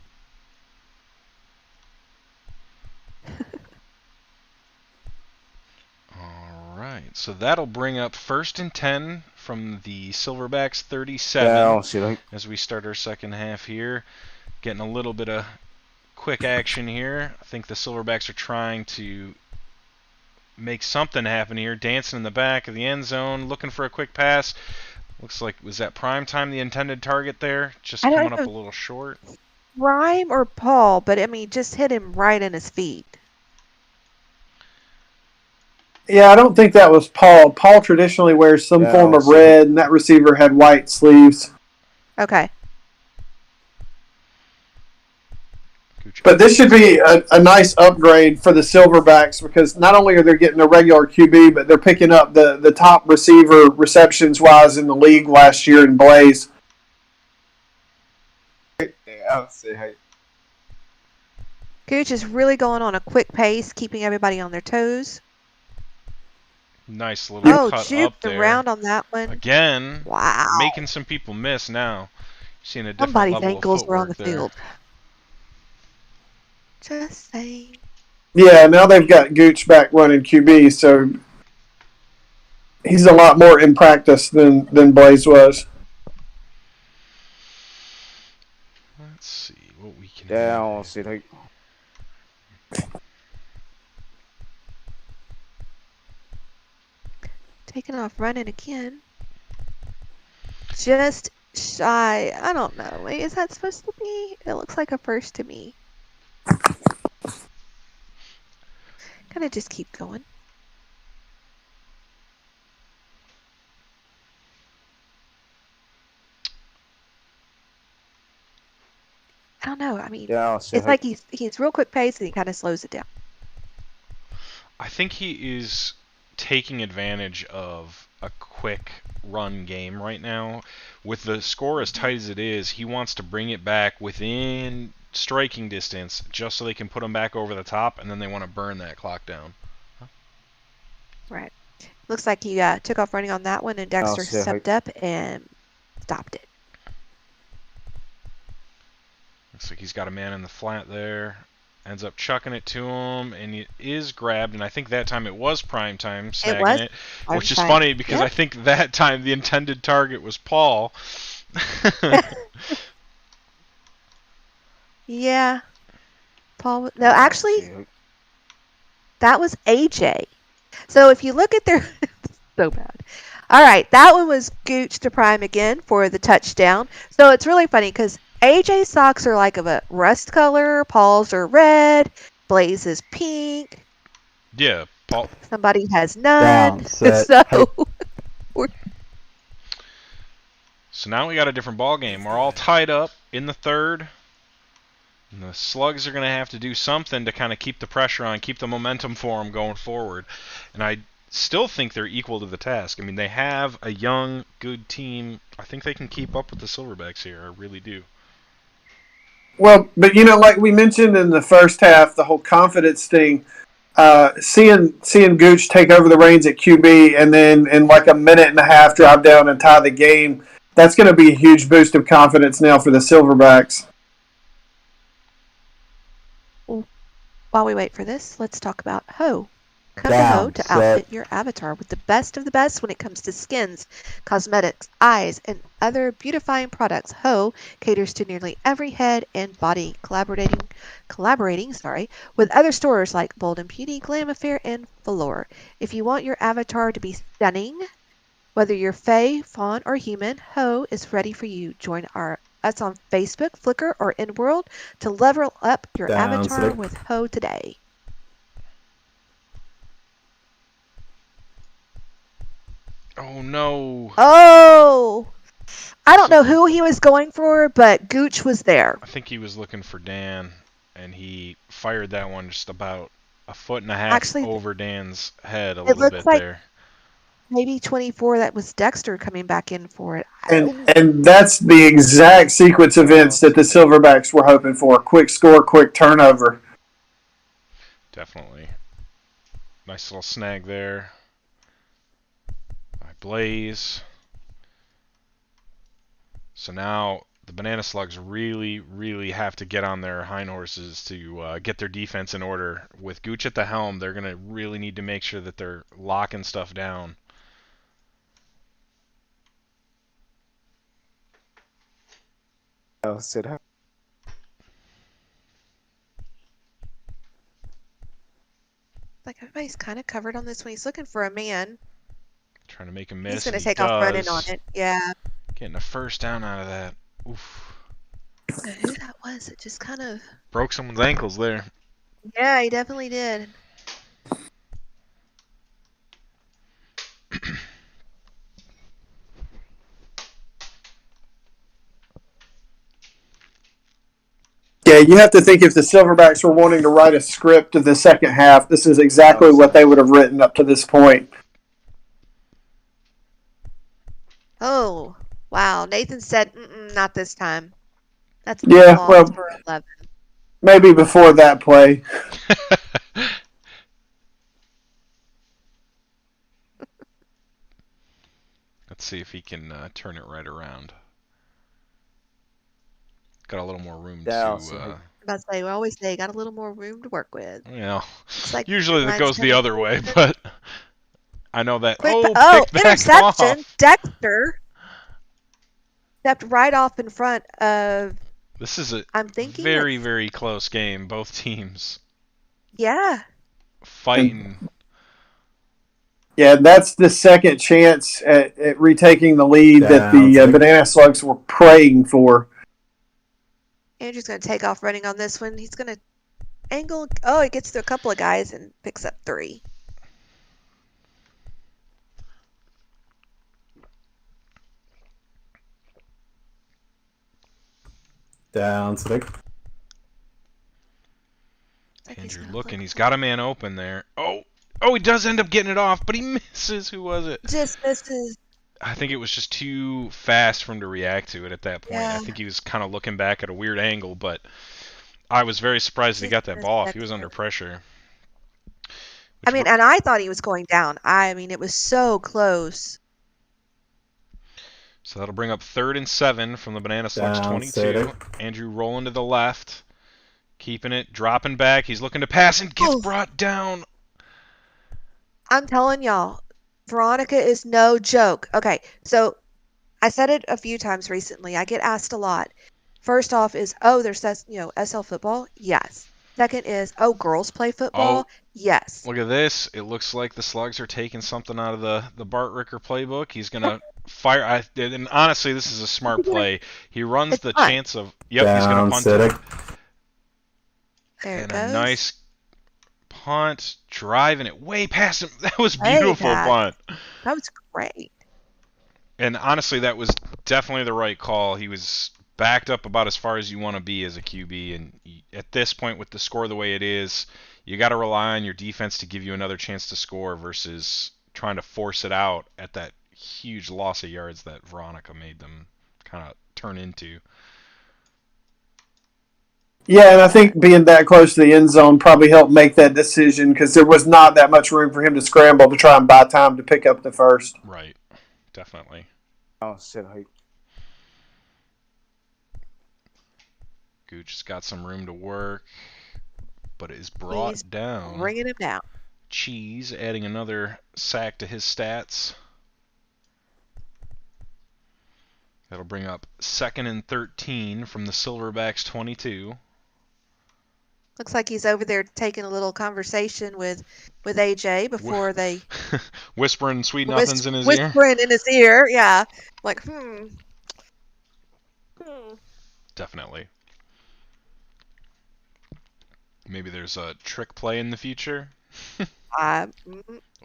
All right, so that'll bring up 1st and 10 from the Silverbacks 37 Down, select. as we start our second half here. Getting a little bit of quick action here. I think the Silverbacks are trying to make something happen here. Dancing in the back of the end zone, looking for a quick pass. Looks like, was that prime time the intended target there? Just I don't coming up a know. little short. Rhyme or Paul, but I mean, just hit him right in his feet. Yeah, I don't think that was Paul. Paul traditionally wears some Yeah, form of so- red, and that receiver had white sleeves. Okay. But this should be a nice upgrade for the Silverbacks because not only are they getting a regular QB, but they're picking up the top receiver receptions-wise in the league last year in Blaze. Down, select. Gooch is really going on a quick pace, keeping everybody on their toes. Nice little Oh, cut juked up there. around on that one. Again, Wow. making some people miss now. Seeing a different Somebody's level ankles of were on the footwork there. field. Just saying. Yeah, now they've got Gooch back running QB, so he's a lot more in practice than Blaze was. Let's see what we can Down, do. select. Taking off running again. Just shy. I don't know. Wait, is that supposed to be? It looks like a first to me. Kind of just keep going. I don't know. I mean, Down, it's select. like he's real quick pace and he kind of slows it down. I think he is taking advantage of a quick run game right now. With the score as tight as it is, he wants to bring it back within striking distance just so they can put him back over the top, and then they want to burn that clock down. Right. Looks like he took off running on that one, and Dexter so stepped up and stopped it. Looks like he's got a man in the flat there. Ends up chucking it to him, and it is grabbed, and I think that time it was prime time snagging was it, prime which is time. funny because Yep. I think that time the intended target was Paul. Yeah. Paul. No, actually, that was AJ. So if you look at their so bad. All right, that one was Gooch to prime again for the touchdown. So it's really funny because AJ's socks are like of a rust color, Paul's are red, Blaze is pink, Yeah, Paul. somebody has none. Down, set, So So now we got a different ball game. We're all tied up in the third. And the Slugs are going to have to do something to kind of keep the pressure on, keep the momentum for them going forward. And I still think they're equal to the task. I mean, they have a young, good team. I think they can keep up with the Silverbacks here. I really do. Well, but like we mentioned in the first half, the whole confidence thing, seeing Gooch take over the reins at QB and then in like a minute and a half drive down and tie the game, that's going to be a huge boost of confidence now for the Silverbacks. While we wait for this, let's talk about Ho. Come to Ho Down, to set. outfit your avatar with the best of the best when it comes to skins, cosmetics, eyes, and other beautifying products. Ho caters to nearly every head and body, collaborating with other stores like Bold and Beauty, Glam Affair, and Velour. If you want your avatar to be stunning, whether you're Fae, Fawn, or human, Ho is ready for you. Join us on Facebook, Flickr, or InWorld to level up your avatar with Ho today. Oh no! Oh! I don't know who he was going for, but Gooch was there. I think he was looking for Dan, and he fired that one just about a foot and a half Actually, over Dan's head a it little looks bit like there. maybe 24, that was Dexter coming back in for it. And that's the exact sequence of events that the Silverbacks were hoping for. Quick score, quick turnover. Definitely. Nice little snag there by Blaze. So now the Banana Slugs really, really have to get on their hind horses to get their defense in order. With Gooch at the helm, they're going to really need to make sure that they're locking stuff down. Oh, sit down. Like everybody's kind of covered on this one. He's looking for a man. Trying to make a miss. He's going to and take he off running does. on it. Yeah. Getting a first down out of that. Oof. I don't know who that was. It just kind of... Broke someone's ankles there. Yeah, he definitely did. Yeah, you have to think if the Silverbacks were wanting to write a script of the second half, this is exactly what they would have written up to this point. Oh, wow. Nathan said, not this time. That's Yeah, loss well, for 11. maybe before that play. Let's see if he can turn it right around. Got a little more room Down, to... I'm about to say, we always say, got a little more room to work with. Yeah. Like Usually that goes the coming other way, but I know that. Quick Picked back interception. off. Dexter stepped right off in front of... This is a I'm thinking very, very close game. Both teams Yeah. fighting. Yeah, that's the second chance at retaking the lead that the Banana Slugs were praying for. Andrew's going to take off running on this one. He's going to angle. Oh, he gets to a couple of guys and picks up 3. Down, stick. Andrew looking. He's got a man open there. Oh, he does end up getting it off, but he misses. Who was it? Just misses. I think it was just too fast for him to react to it at that point. Yeah. I think he was kind of looking back at a weird angle, but I was very surprised that he got that ball off. He was under pressure. I mean, and I thought he was going down. I mean, it was so close. So that'll bring up 3rd and 7 from the Banana Slugs 22. Andrew rolling to the left. Keeping it, dropping back. He's looking to pass and gets brought down. I'm telling y'all, Veronica is no joke. Okay, so I said it a few times recently. I get asked a lot. First off is, there's SL football? Yes. Second is, girls play football? Yes. Look at this. It looks like the Slugs are taking something out of the Bart Ricker playbook. He's going to fire. And honestly, this is a smart play. He runs the chance of... Yep, he's going to punt it. There it and goes. A nice punt, driving it way past him. That was beautiful punt. That was great. And honestly, that was definitely the right call. He was backed up about as far as you want to be as a QB, and at this point, with the score the way it is, you got to rely on your defense to give you another chance to score versus trying to force it out at that huge loss of yards that Veronica made them kind of turn into. Yeah, and I think being that close to the end zone probably helped make that decision because there was not that much room for him to scramble to try and buy time to pick up the first. Right, definitely. Oh, sit height. Gooch's got some room to work. but is brought He's down. bringing him down. Cheese adding another sack to his stats. That'll bring up 2nd and 13 from the Silverbacks 22. Looks like he's over there taking a little conversation with AJ before they Whispering sweet nothings in his ear. whispering in his ear. Yeah, like Definitely. Maybe there's a trick play in the future.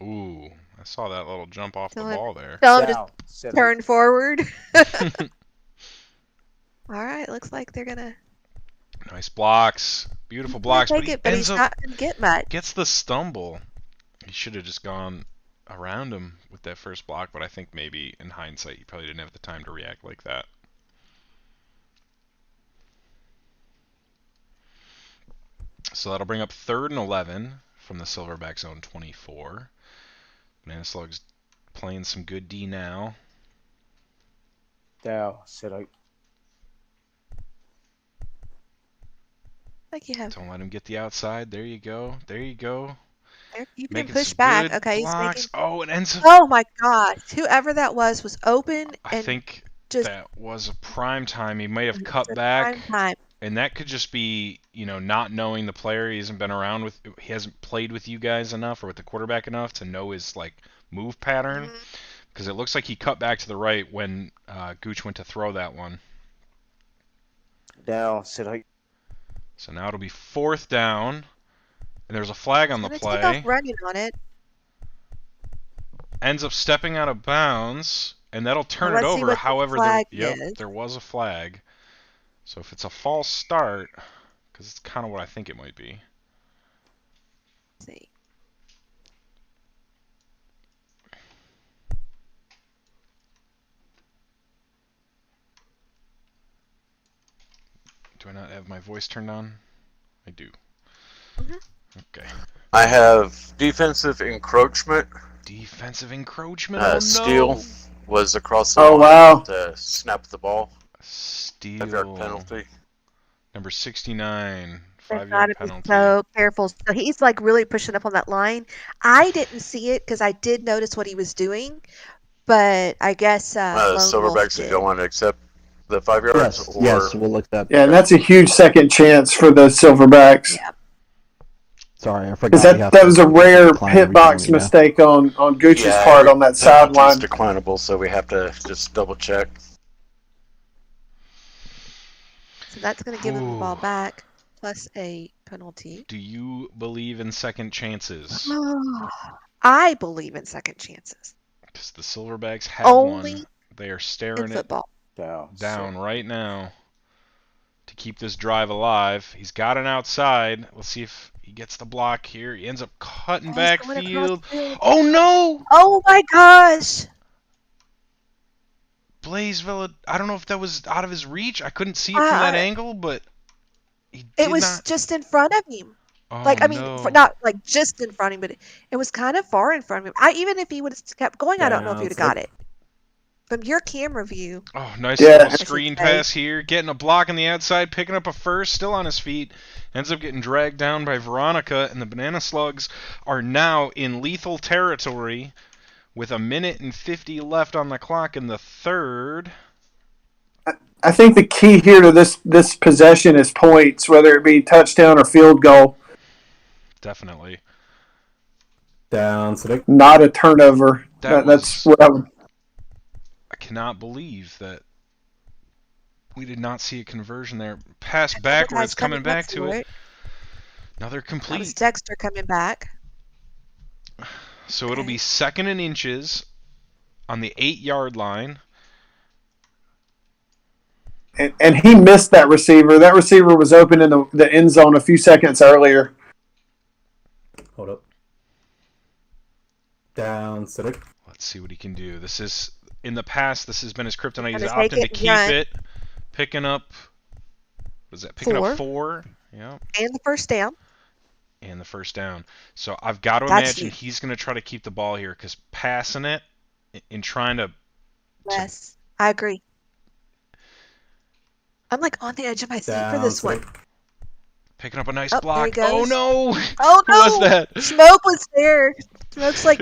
Ooh, I saw that little jump off the ball there. Tell him to turn forward. All right, looks like they're gonna. Nice blocks, beautiful blocks, but he ends up not gonna get much. Gets the stumble. He should have just gone around him with that first block, but I think maybe in hindsight he probably didn't have the time to react like that. So that'll bring up 3rd and 11 from the Silverback zone 24. Banana Slugs playing some good D now. Down, sit out. Like you have. Don't let him get the outside. There you go. There you go. You can Making push some back. good Okay, blocks. he's making. Oh, it ends up. Oh my gosh! Whoever that was open. I think that was a prime time. He might have cut back. Prime time. And that could just be, not knowing the player. He hasn't been around with, he hasn't played with you guys enough or with the quarterback enough to know his move pattern. Because it looks like he cut back to the right when Gooch went to throw that one. Down, sit out. So now it'll be 4th down, and there's a flag on the play. Take off running on it. Ends up stepping out of bounds, and that'll turn it over. However, there was a flag. So if it's a false start, because it's kind of what I think it might be. Let's see. Do I not have my voice turned on? I do. Okay. I have defensive encroachment. Defensive encroachment? Oh, no. Steal was across the line to snap the ball. Steal. 5-yard penalty. Number 69. 5-yard penalty. So careful. So he's really pushing up on that line. I didn't see it because I did notice what he was doing, but I guess Silverbacks don't want to accept the 5 yards. Yes, we'll accept. Yeah, and that's a huge second chance for the Silverbacks. Yeah. Sorry, I forgot. Because that was a rare hitbox mistake on Gooch's part on that sideline. It's declinable, so we have to just double check. So that's going to give him the ball back, plus a penalty. Do you believe in second chances? I believe in second chances. Because the Silverbacks have one. They are staring it down right now to keep this drive alive. He's got an outside. Let's see if he gets the block here. He ends up cutting backfield. Oh, no! Oh, my gosh! Blaze Villa, I don't know if that was out of his reach. I couldn't see it from that angle, but it was just in front of him. Oh, not just in front of him, but it was kind of far in front of him. Even if he would have kept going, I don't know if he would have got it. From your camera view. Oh, nice little screen pass here. Getting a block on the outside, picking up a first, still on his feet. Ends up getting dragged down by Veronica, and the Banana Slugs are now in lethal territory with 1:50 left on the clock in the third. I think the key here to this possession is points, whether it be touchdown or field goal. Definitely. Down. So not a turnover. That's what I would. I cannot believe that we did not see a conversion there. Pass backwards, coming back to it. Now they're complete. That was Dexter coming back. So it'll be 2nd and inches on the 8-yard line. And he missed that receiver. That receiver was open in the end zone a few seconds earlier. Hold up. Down. Let's see what he can do. This is, in the past, this has been his kryptonite. He's opting to keep it. Picking up, what is that? Picking up 4. Yeah. And the first down. And the first down. So I've got to imagine he's going to try to keep the ball here because passing it and trying to... Yes, I agree. I'm on the edge of my seat for this one. Picking up a nice Oh, there block. he goes. Oh no! Oh Who was no! that? Smoke was there. Smoke's like,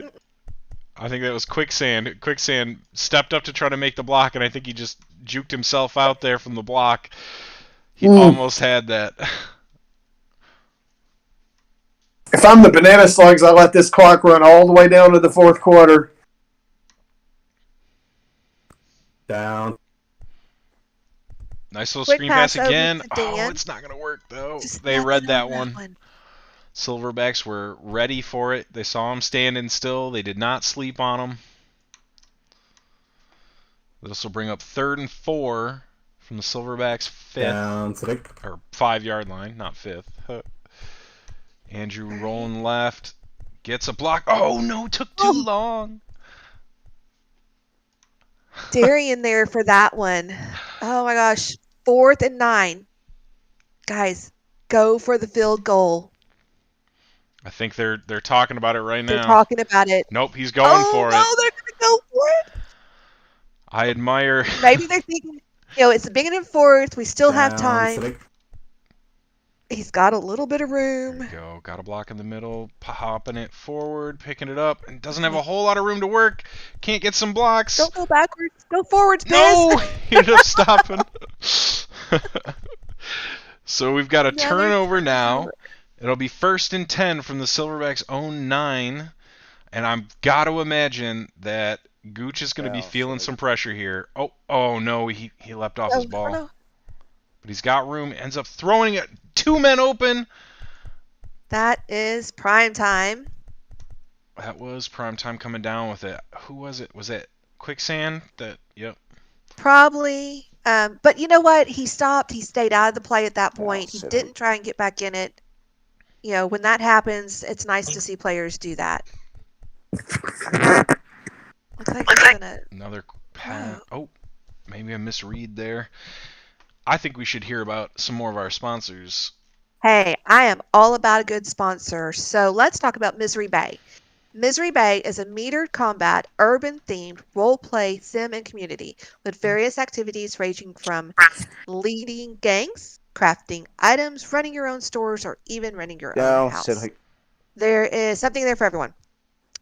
I think that was Quicksand. Quicksand stepped up to try to make the block, and I think he just juked himself out there from the block. He almost had that. If I'm the Banana Slugs, I let this clock run all the way down to the fourth quarter. Down. Nice little quick screen pass over again. to Oh, Dan. it's not going to work, though. Just They nothing read on that one. one. Silverbacks were ready for it. They saw him standing still. They did not sleep on him. This will bring up 3rd and 4 from the Silverbacks' 5th. Down. Or 5-yard line, not 5th. Andrew rolling left. Gets a block. Oh, no, took too long. Darian there for that one. Oh my gosh. 4th and 9. Guys, go for the field goal. I think they're talking about it right now. They're talking about it. Nope, he's going for it. Oh, no, they're going to go for it. I admire. Maybe they're thinking, it's the beginning of 4th. We still have time. He's got a little bit of room. There you go. Got a block in the middle. Hopping it forward. Picking it up. And doesn't have a whole lot of room to work. Can't get some blocks. Don't go backwards. Go forwards, Biz. No! He ended up stopping. So we've got a turnover now. It'll be 1st and 10 from the Silverbacks' own 9. And I've got to imagine that Gooch is going to be feeling some pressure here. Oh no, he leapt off his ball. No. But he's got room, ends up throwing it. 2 men open. That is prime time. That was prime time coming down with it. Who was it? Was it Quicksand? Yep. Probably. But you know what? He stopped. He stayed out of the play at that point. He didn't try and get back in it. When that happens, it's nice to see players do that. Looks like he's gonna... Another pass. Oh, maybe a misread there. I think we should hear about some more of our sponsors. Hey, I am all about a good sponsor. So let's talk about Misery Bay. Misery Bay is a metered combat, urban-themed role-play sim and community with various activities ranging from leading gangs, crafting items, running your own stores, or even renting your own house. There is something there for everyone.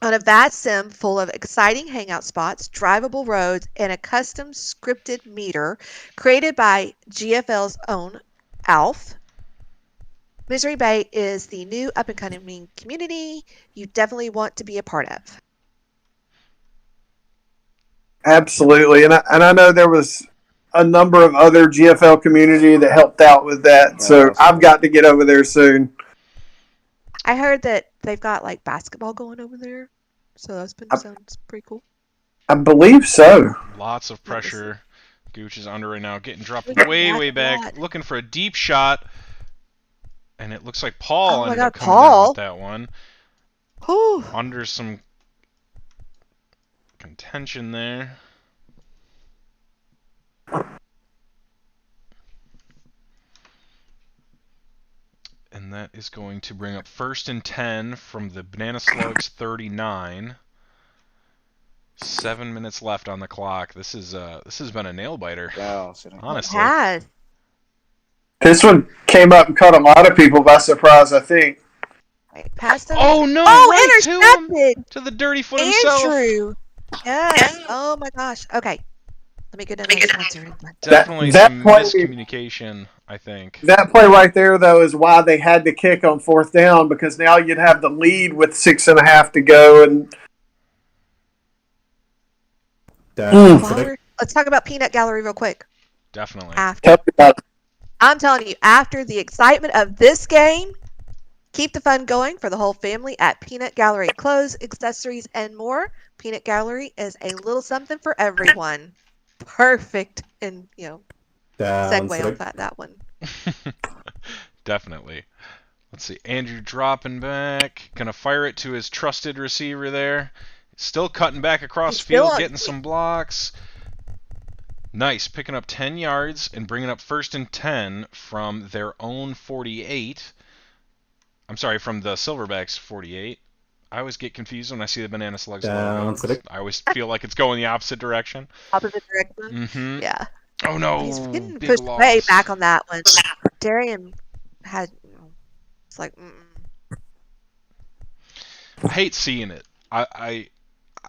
On a vast sim full of exciting hangout spots, drivable roads, and a custom scripted meter created by GFL's own Alf, Misery Bay is the new up-and-coming community you definitely want to be a part of. Absolutely, and I know there was a number of other GFL community that helped out with that, so I've got to get over there soon. I heard that they've got like basketball going over there, so that's sounds pretty cool. I believe so. Lots of pressure. Gooch is under right now, getting dropped way back, looking for a deep shot. And it looks like Paul ended up coming down with that one. Whew. Under some contention there. And that is going to bring up 1st and 10 from the Banana Slugs 39. 7 minutes left on the clock. This has been a nail biter. Honestly. It has. This one came up and caught a lot of people by surprise, I think. Oh no! Intercepted! To the dirty foot himself. Andrew! Yes. Oh my gosh. Okay. Let me go down to the sponsor. Definitely some miscommunication, I think. That play right there, though, is why they had to kick on 4th down, because now you'd have the lead with 6.5 to go. And let's talk about Peanut Gallery real quick. Definitely. I'm telling you, after the excitement of this game, keep the fun going for the whole family at Peanut Gallery. Clothes, accessories, and more. Peanut Gallery is a little something for everyone. Perfect, and segue on that one. Definitely. Let's see. Andrew dropping back, gonna fire it to his trusted receiver there. Still cutting back across field, getting some blocks. Nice, picking up 10 yards and bringing up 1st and 10 from their own 48. I'm sorry, from the Silverbacks 48. I always get confused when I see the Banana Slugs logo. I always feel like it's going the opposite direction. Opposite direction? Mm-hmm. Yeah. Oh no! He's getting pushed way back on that one. Darian had It's like, I hate seeing it. I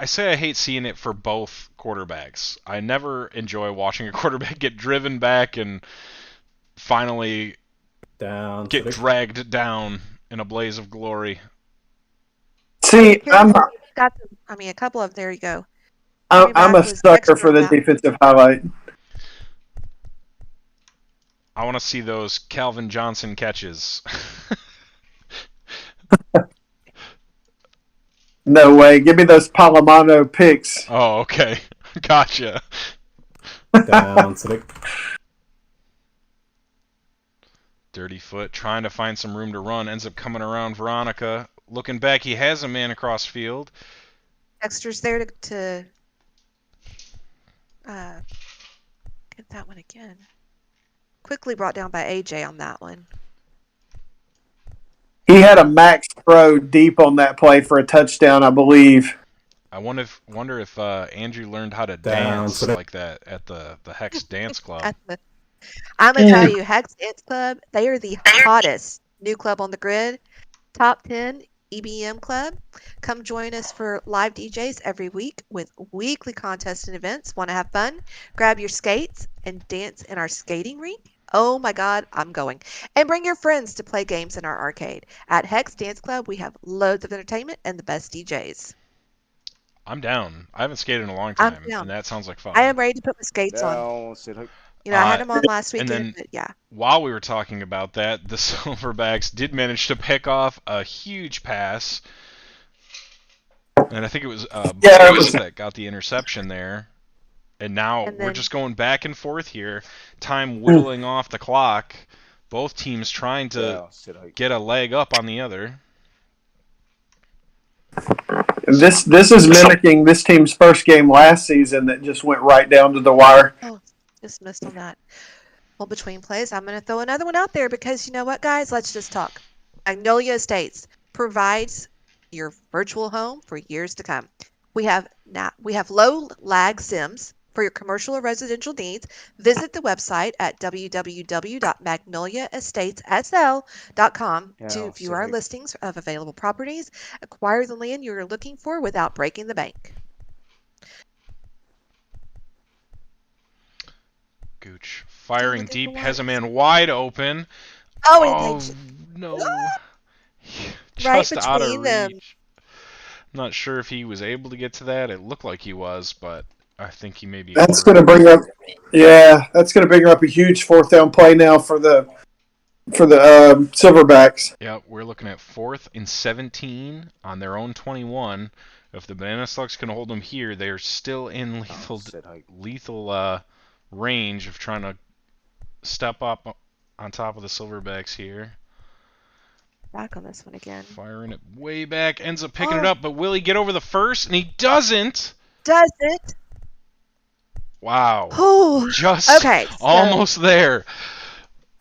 say I hate seeing it for both quarterbacks. I never enjoy watching a quarterback get driven back and finally get dragged down in a blaze of glory. See, got some, a couple of, there you go. I'm a sucker for the defensive highlight. I want to see those Calvin Johnson catches. No way. Give me those Palomano picks. Oh, okay. Gotcha. Dirty foot, trying to find some room to run, ends up coming around Veronica. Looking back, he has a man across field. Dexter's there to get that one again. Quickly brought down by AJ on that one. He had a max throw deep on that play for a touchdown, I believe. I wonder if Andrew learned how to dance like that at the Hex Dance Club. I'm going to tell you, Hex Dance Club, they are the hottest new club on the grid. Top 10 EBM club. Come join us for live DJs every week with weekly contests and events. Want to have fun? Grab your skates and dance in our skating rink. Oh my God, I'm going. And bring your friends to play games in our arcade. At Hex Dance Club, we have loads of entertainment and the best DJs. I'm down. I haven't skated in a long time, and that sounds like fun. I am ready to put my skates on. I had them on last weekend, and then, but yeah. While we were talking about that, the Silverbacks did manage to pick off a huge pass. And I think it was Boyce that got the interception there. And now we're just going back and forth here. Time whittling off the clock. Both teams trying to get a leg up on the other. This is mimicking this team's first game last season that just went right down to the wire. Oh, just missed on that. Well, between plays, I'm going to throw another one out there because you know what, guys? Let's just talk. Magnolia Estates provides your virtual home for years to come. We have low lag sims for your commercial or residential needs. Visit the website at www.magnoliaestatessl.com to view our listings of available properties. Acquire the land you're looking for without breaking the bank. Gooch firing deep, has a man wide open. Oh no. Right Just out of between them. reach. I'm not sure if he was able to get to that. It looked like he was, but I think he may be. That's going to bring up, that's going to bring up a huge fourth down play now for the Silverbacks. Yeah, we're looking at 4th and 17 on their own 21. If the Banana Slugs can hold them here, they're still in lethal range of trying to step up on top of the Silverbacks here. Back on this one again. Firing it way back, ends up picking it up, but will he get over the first? And he doesn't. Does it? Wow. Oh, just so almost there.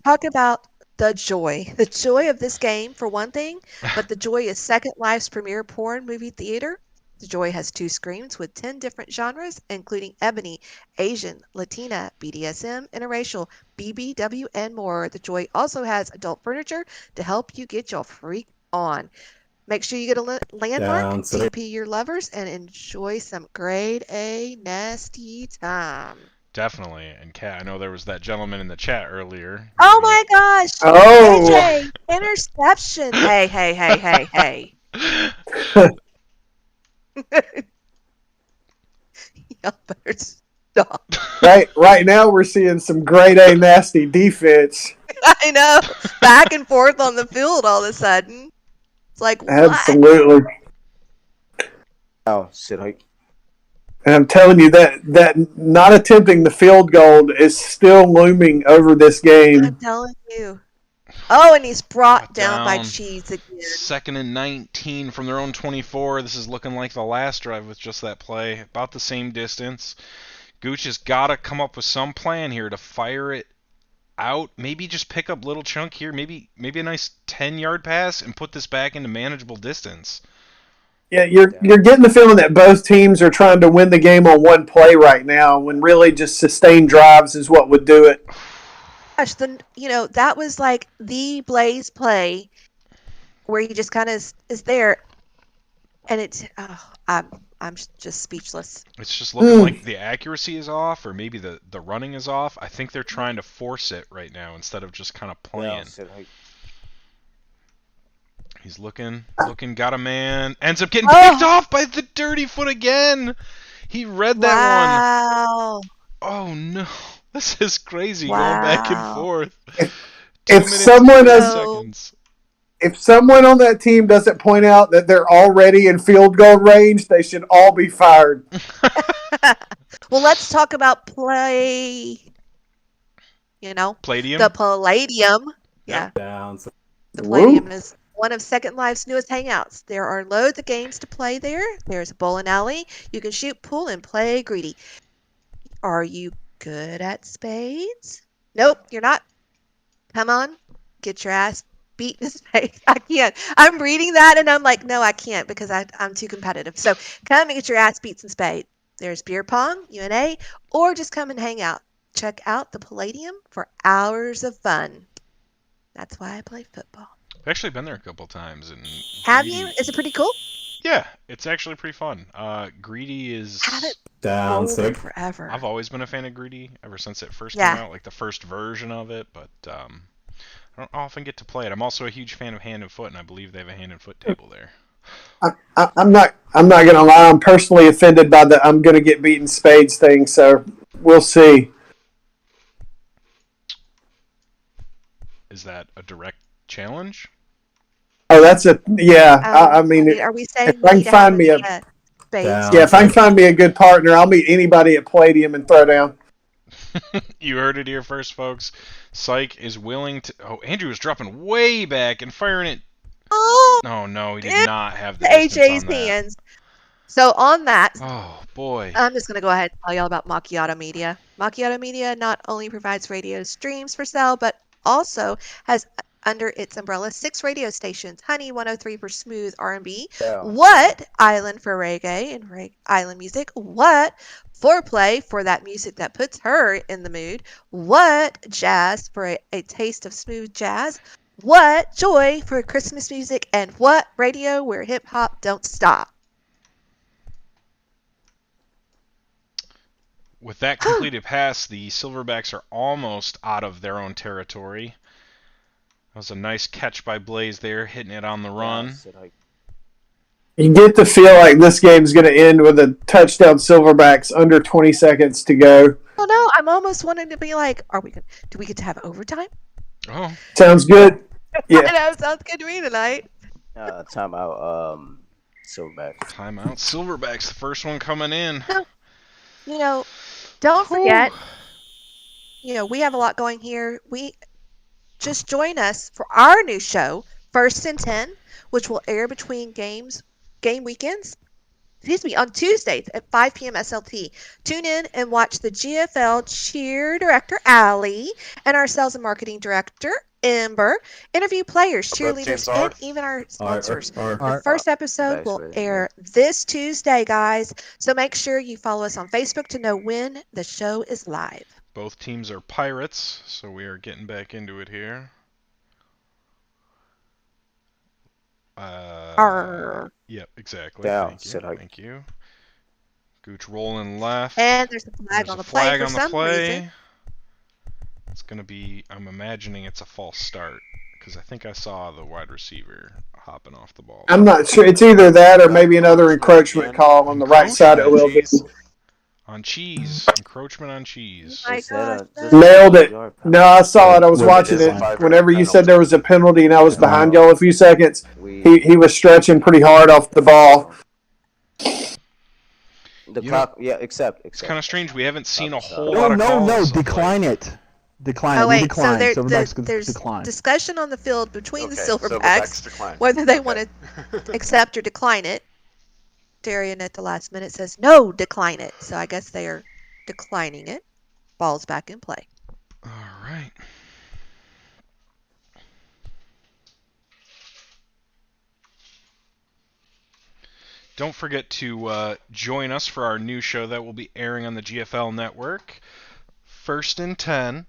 Talk about the joy. The joy of this game, for one thing, but the joy is Second Life's premier porn movie theater. The Joy has 2 screens with 10 different genres, including ebony, Asian, Latina, BDSM, interracial, BBW, and more. The Joy also has adult furniture to help you get your freak on. Make sure you get a landmark, TP your lovers, and enjoy some grade A nasty time. Definitely. And Kat, I know there was that gentleman in the chat earlier. Oh my gosh! Oh! AJ, interception! Hey. Y'all better stop. Right now we're seeing some grade A nasty defense. I know. Back and forth on the field all of a sudden. It's like, what? Absolutely. Oh, shit. And I'm telling you that not attempting the field goal is still looming over this game. I'm telling you. Oh, and he's brought down by Cheese again. 2nd and 19 from their own 24. This is looking like the last drive with just that play. About the same distance. Gooch has got to come up with some plan here to fire it out. Maybe just pick up little chunk here. Maybe a nice 10-yard pass and put this back into manageable distance. Yeah, you're getting the feeling that both teams are trying to win the game on one play right now, when really just sustained drives is what would do it. Gosh, that was like the Blaze play where he just kind of is there, and I'm just speechless. It's just looking like the accuracy is off, or maybe the running is off. I think they're trying to force it right now instead of just kind of playing. He's looking, got a man, ends up getting picked off by the dirty foot again. He read that one. Oh no, this is crazy going back and forth. If someone on that team doesn't point out that they're already in field goal range, they should all be fired. Well, let's talk about play. Palladium. The Palladium. Yeah. The Palladium is one of Second Life's newest hangouts. There are loads of games to play there. There's a bowling alley. You can shoot pool and play greedy. Are you good at spades? Nope, you're not. Come on, get your ass beat in spades. I can't. I'm reading that and I'm like, no, I can't because I'm too competitive. So come and get your ass beat in spades. There's beer pong, UNA, or just come and hang out. Check out the Palladium for hours of fun. That's why I play football. I've actually been there a couple times. And have you? Is it pretty cool? Yeah, it's actually pretty fun. Greedy is down sick forever. I've always been a fan of Greedy ever since it first came out, like the first version of it, but I don't often get to play it. I'm also a huge fan of Hand and Foot, and I believe they have a Hand and Foot table there. I'm not gonna lie. I'm personally offended by the I'm gonna get beaten spades thing. So we'll see. Is that a direct challenge? Oh, that's a I mean, are we saying if I can find me if I can find me a good partner, I'll meet anybody at Palladium and throw down. You heard it here first, folks. Psych is willing to. Oh, Andrew was dropping way back and firing it. Oh no, he did not have the AJ's hands. So on that, oh boy, I'm just gonna go ahead and tell y'all about Macchiato Media. Macchiato Media not only provides radio streams for sale, but also has under its umbrella 6 radio stations: Honey 103 for smooth R&B, What Island for reggae and island music, What Foreplay for that music that puts her in the mood, What Jazz for a taste of smooth jazz, What Joy for Christmas music, and What Radio where hip hop don't stop. With that completed pass, the Silverbacks are almost out of their own territory. That was a nice catch by Blaze there, hitting it on the run. You get to feel like this game's going to end with a touchdown Silverbacks under 20 seconds to go. Oh no, I'm almost wanting to be like, do we get to have overtime? Oh. Sounds good. Yeah. I know, sounds good to me tonight. Timeout, Silverbacks. Timeout, Silverbacks, the first one coming in. Don't forget, we have a lot going here. Just join us for our new show, First and 10, which will air between game weekends. On Tuesdays at 5 p.m. SLT. Tune in and watch the GFL cheer director, Allie, and our sales and marketing director, Ember, interview players, cheerleaders, and even our sponsors. The first episode will air this Tuesday, guys. So make sure you follow us on Facebook to know when the show is live. Both teams are Pirates, so we are getting back into it here. Yep, exactly. Thank you. Gooch rolling left. And there's a flag on the play for some reason. It's going to be, I'm imagining it's a false start, because I think I saw the wide receiver hopping off the ball. I'm not sure. It's either that or maybe another encroachment call on the right side. It will be. On cheese. Encroachment on cheese. Nailed it. No, I saw it. I was watching it. Whenever you said there was a penalty and I was behind y'all a few seconds, he was stretching pretty hard off the ball. It's kind of strange. We haven't seen a whole lot of calls. No, decline it. Decline. Oh, wait, decline. so there's discussion on the field between the Silverbacks whether they want to accept or decline it. Darian at the last minute says, no, decline it. So I guess they are declining it. Ball's back in play. All right. Don't forget to join us for our new show that will be airing on the GFL network. First and 10.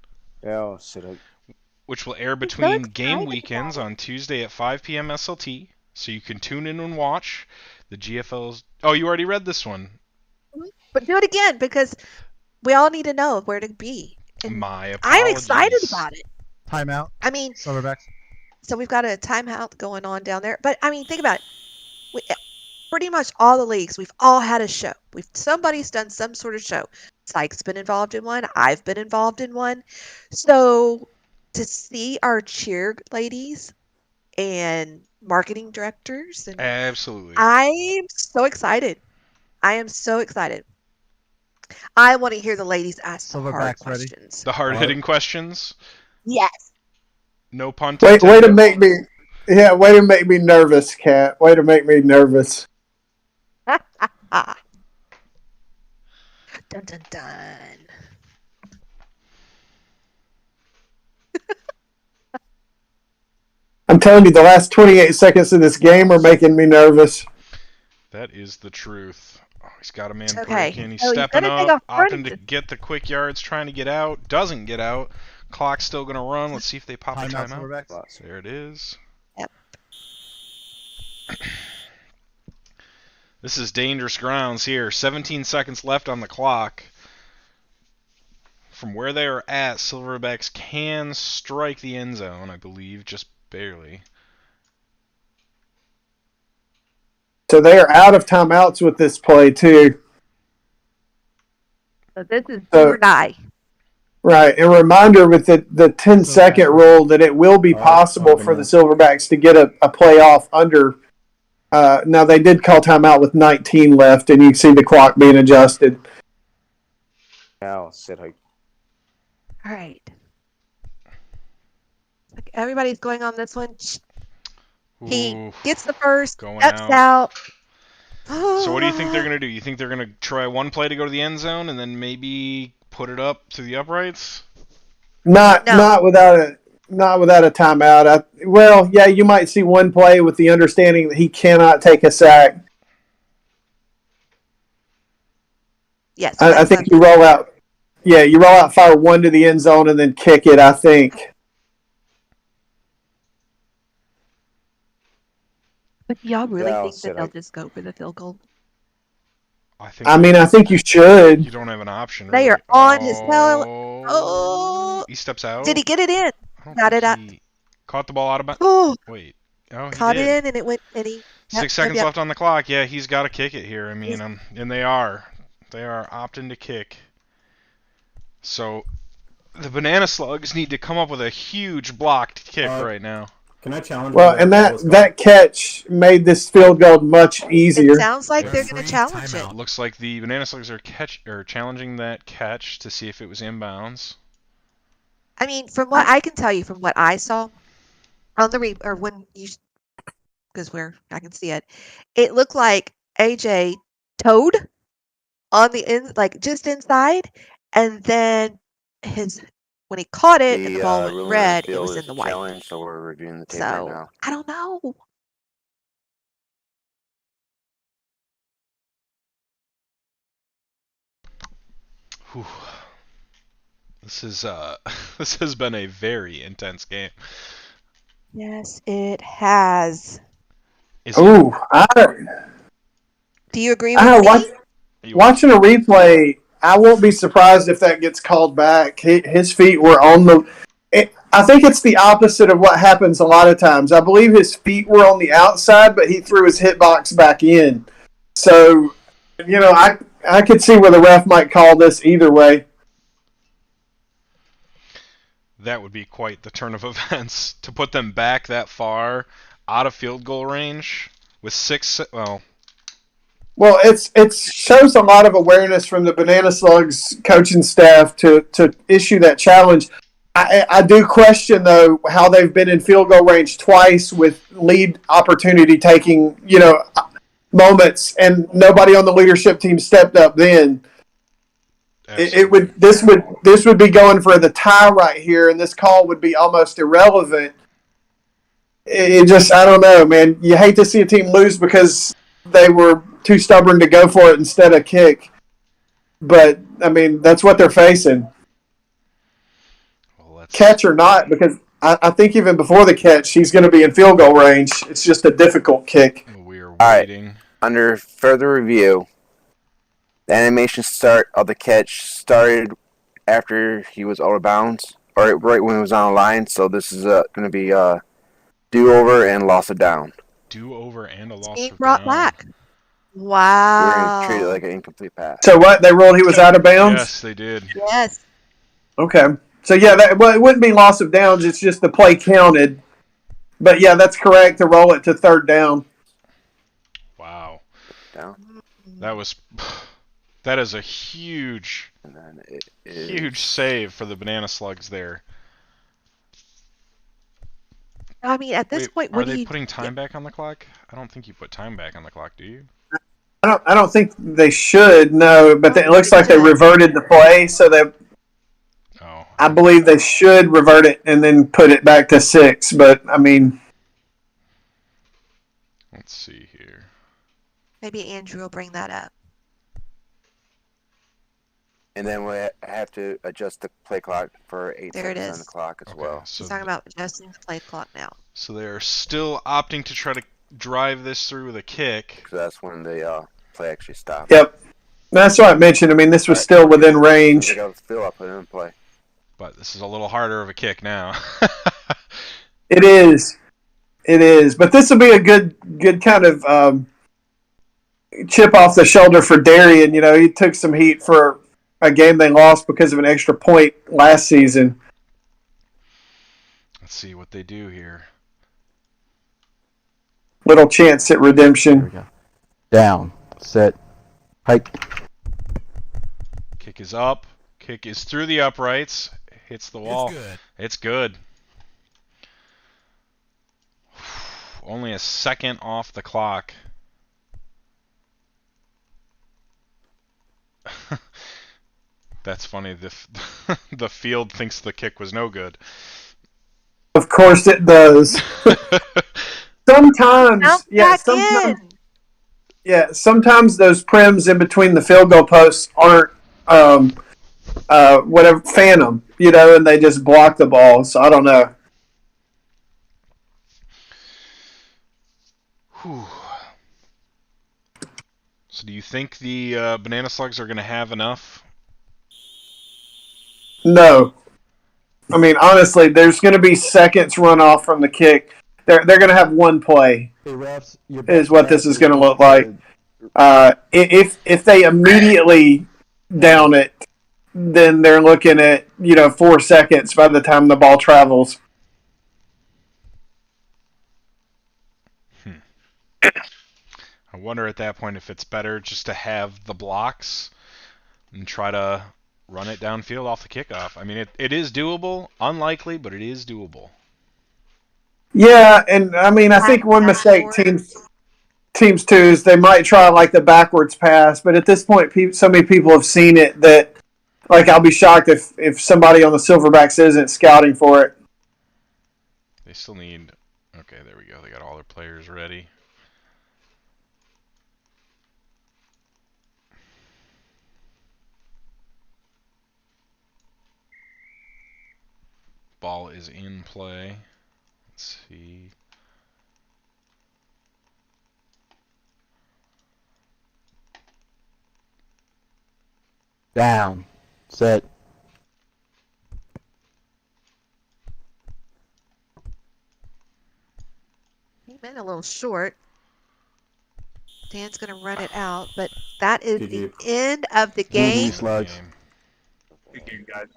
which will air between game excited weekends on Tuesday at 5 p.m. SLT, so you can tune in and watch the GFL's... Oh, you already read this one. But do it again, because we all need to know where to be. And My I'm apologies. excited about it. Timeout. I mean, Silverbacks. so we've got a timeout going on down there. But, I mean, think about it. Pretty much all the leagues, we've all had a show. Somebody's done some sort of show. Psych's been involved in one. I've been involved in one. So to see our cheer ladies and marketing directors, and Absolutely. I'm so excited. I am so excited. I want to hear the ladies ask the hard Silverbacks ready? questions. The hard-hitting questions. Yes. No pun Way intended. to make me, way to make me nervous, Kat. Way to make me nervous. Dun dun dun. I'm telling you, the last 28 seconds of this game are making me nervous. That is the truth. Oh, he's got a man Okay. breaking. He's Oh, he's stepping gonna take up, a front opting to of get the quick yards, trying to get out. Doesn't get out. Clock's still going to run. Let's see if they pop a Timeout, timeout. Silverbacks. There it is. Yep. This is dangerous grounds here. 17 seconds left on the clock. From where they are at, Silverbacks can strike the end zone, I believe, just barely. So they are out of timeouts with this play, too. So this is do or die. Right. And reminder with the 10-second rule that it will be possible for the Silverbacks to get a playoff under. Now, they did call timeout with 19 left, and you see the clock being adjusted. Now, sit high. All right. Everybody's going on this one. He Ooh, gets the first, going steps out. out. So what do you think they're going to do? You think they're going to try one play to go to the end zone and then maybe put it up to the uprights? Not without a timeout. Well, yeah, you might see one play with the understanding that he cannot take a sack. Yes. I think you roll out. Yeah, you roll out, fire one to the end zone, and then kick it. I think. But y'all really Yeah, think that sit they'll high. just go for the field goal? I mean, I think you should. You don't have an option. They really. are on his tail. Oh, Oh. he steps out. Did he get it in? I don't Got think it up. he caught the ball out of bounds. Oh, Wait. Oh, he caught did. it in, and it went. And he. 6 seconds left on the clock. Yeah, he's got to kick it here. I mean, and they are opting to kick. So the Banana Slugs need to come up with a huge blocked kick right now. Can I challenge? Well, and that catch made this field goal much easier. It sounds like they're going to challenge it. Looks like the Banana Slugs are challenging that catch to see if it was inbounds. I mean, from what I can tell you, from what I saw on the because I can see it, it looked like AJ towed on the like just inside, and then when he caught it and the ball went red, it was in the white. Challenge, so we're reviewing the tape So right now. I don't know. Whew. This has been a very intense game. Yes, it has. Ooh, Do you agree with me? Watching a replay, I won't be surprised if that gets called back. His feet were on the. I think it's the opposite of what happens a lot of times. I believe his feet were on the outside, but he threw his hitbox back in. So, I could see where the ref might call this either way. That would be quite the turn of events to put them back that far out of field goal range with Well, it shows a lot of awareness from the Banana Slugs coaching staff to issue that challenge. I do question, though, how they've been in field goal range twice with lead opportunity taking, moments, and nobody on the leadership team stepped up then. This would be going for the tie right here, and this call would be almost irrelevant. I don't know, man. You hate to see a team lose because they were too stubborn to go for it instead of kick. But, I mean, that's what they're facing. Well, Catch or not, because I think even before the catch, he's going to be in field goal range. It's just a difficult kick. We are right. waiting. Under further review, the animation start of the catch started after he was out of bounds, or right when he was on the line. So this is going to be do-over and loss of down. Do-over and a loss Being of brought down. back. We're going to treat it Wow. like an incomplete pass. So what? They ruled he was out of bounds? Yes, they did. Yes. Okay. So, yeah, it wouldn't be loss of downs. It's just the play counted. But, yeah, that's correct to roll it to third down. Wow. Down. That is a huge, And then it is huge save for the Banana Slugs there. I mean, at this Wait, point, are what do they you putting time back on the clock? I don't think you put time back on the clock, do you? I don't think they should, no, but it looks like they reverted the play, so that I believe they should revert it and then put it back to 6. But I mean, let's see here. Maybe Andrew will bring that up. And then we have to adjust the play clock for 8 There it seconds on is. the clock as well. So He's talking about adjusting the play clock now. So they're still opting to try to drive this through with a kick. So that's when the play actually stopped. Yep. That's what I mentioned. I mean, this was still within range. They got Phil up and in play. But this is a little harder of a kick now. It is. It is. But this will be a good kind of chip off the shoulder for Darian. You know, he took some heat for a game they lost because of an extra point last season. Let's see what they do here. Little chance at redemption. There we go. Down. Set. Hike. Kick is up. Kick is through the uprights. Hits the wall. It's good. Only a second off the clock. That's funny. The field thinks the kick was no good. Of course it does. Sometimes those prims in between the field goal posts aren't whatever phantom, you know, and they just block the ball. So I don't know. Whew. So do you think the Banana Slugs are going to have enough? No. I mean, honestly, there's going to be seconds run off from the kick. They're going to have one play. Hey, refs, is what this is going to look like. If they immediately down it, then they're looking at 4 seconds by the time the ball travels. I wonder at that point if it's better just to have the blocks and try to run it downfield off the kickoff. I mean, it is doable. Unlikely, but it is doable. Yeah, and I mean, I think one mistake teams too is they might try like the backwards pass, but at this point, so many people have seen it that, like, I'll be shocked if somebody on the Silverbacks isn't scouting for it. They still need. Okay, there we go. They got all their players ready. Ball is in play. Let's see. Down. Set. He went a little short. Dan's going to run it out, but that is the end of the game. Slugs.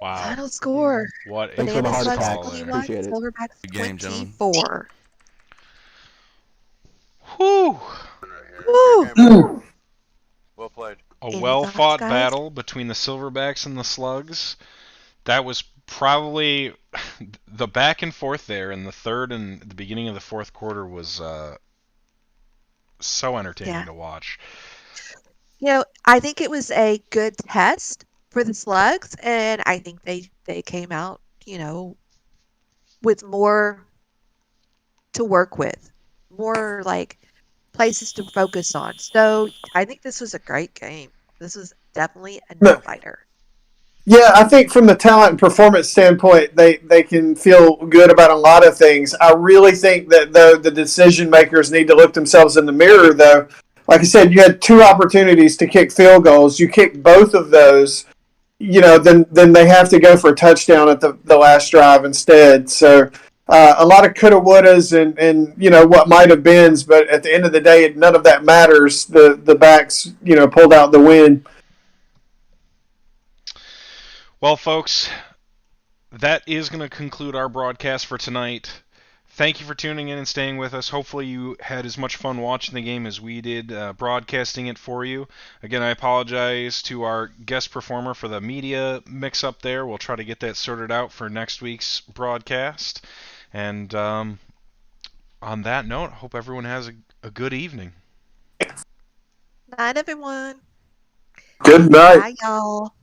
Wow. Final score. What Thanks for the Banana heart Slugs attack. 21, Appreciate it. Silverbacks Good game, gentlemen. 24. Whew. Woo! Well played. A Any well-fought thoughts, guys? battle between the Silverbacks and the Slugs. That was probably the back and forth there in the third and the beginning of the fourth quarter was so entertaining to watch. I think it was a good test for the Slugs, and I think they came out, with more to work with, more like places to focus on. So I think this was a great game. This was definitely a nail biter. Yeah, I think from the talent and performance standpoint, they can feel good about a lot of things. I really think that, though, the decision makers need to look themselves in the mirror, though. Like I said, you had 2 opportunities to kick field goals. You kicked both of those, then they have to go for a touchdown at the last drive instead. So a lot of coulda, wouldas, and what might have beens, but at the end of the day, none of that matters. The backs, pulled out the win. Well, folks, that is going to conclude our broadcast for tonight. Thank you for tuning in and staying with us. Hopefully you had as much fun watching the game as we did broadcasting it for you. Again, I apologize to our guest performer for the media mix-up there. We'll try to get that sorted out for next week's broadcast. And on that note, I hope everyone has a good evening. Night, everyone. Good night. Bye, y'all.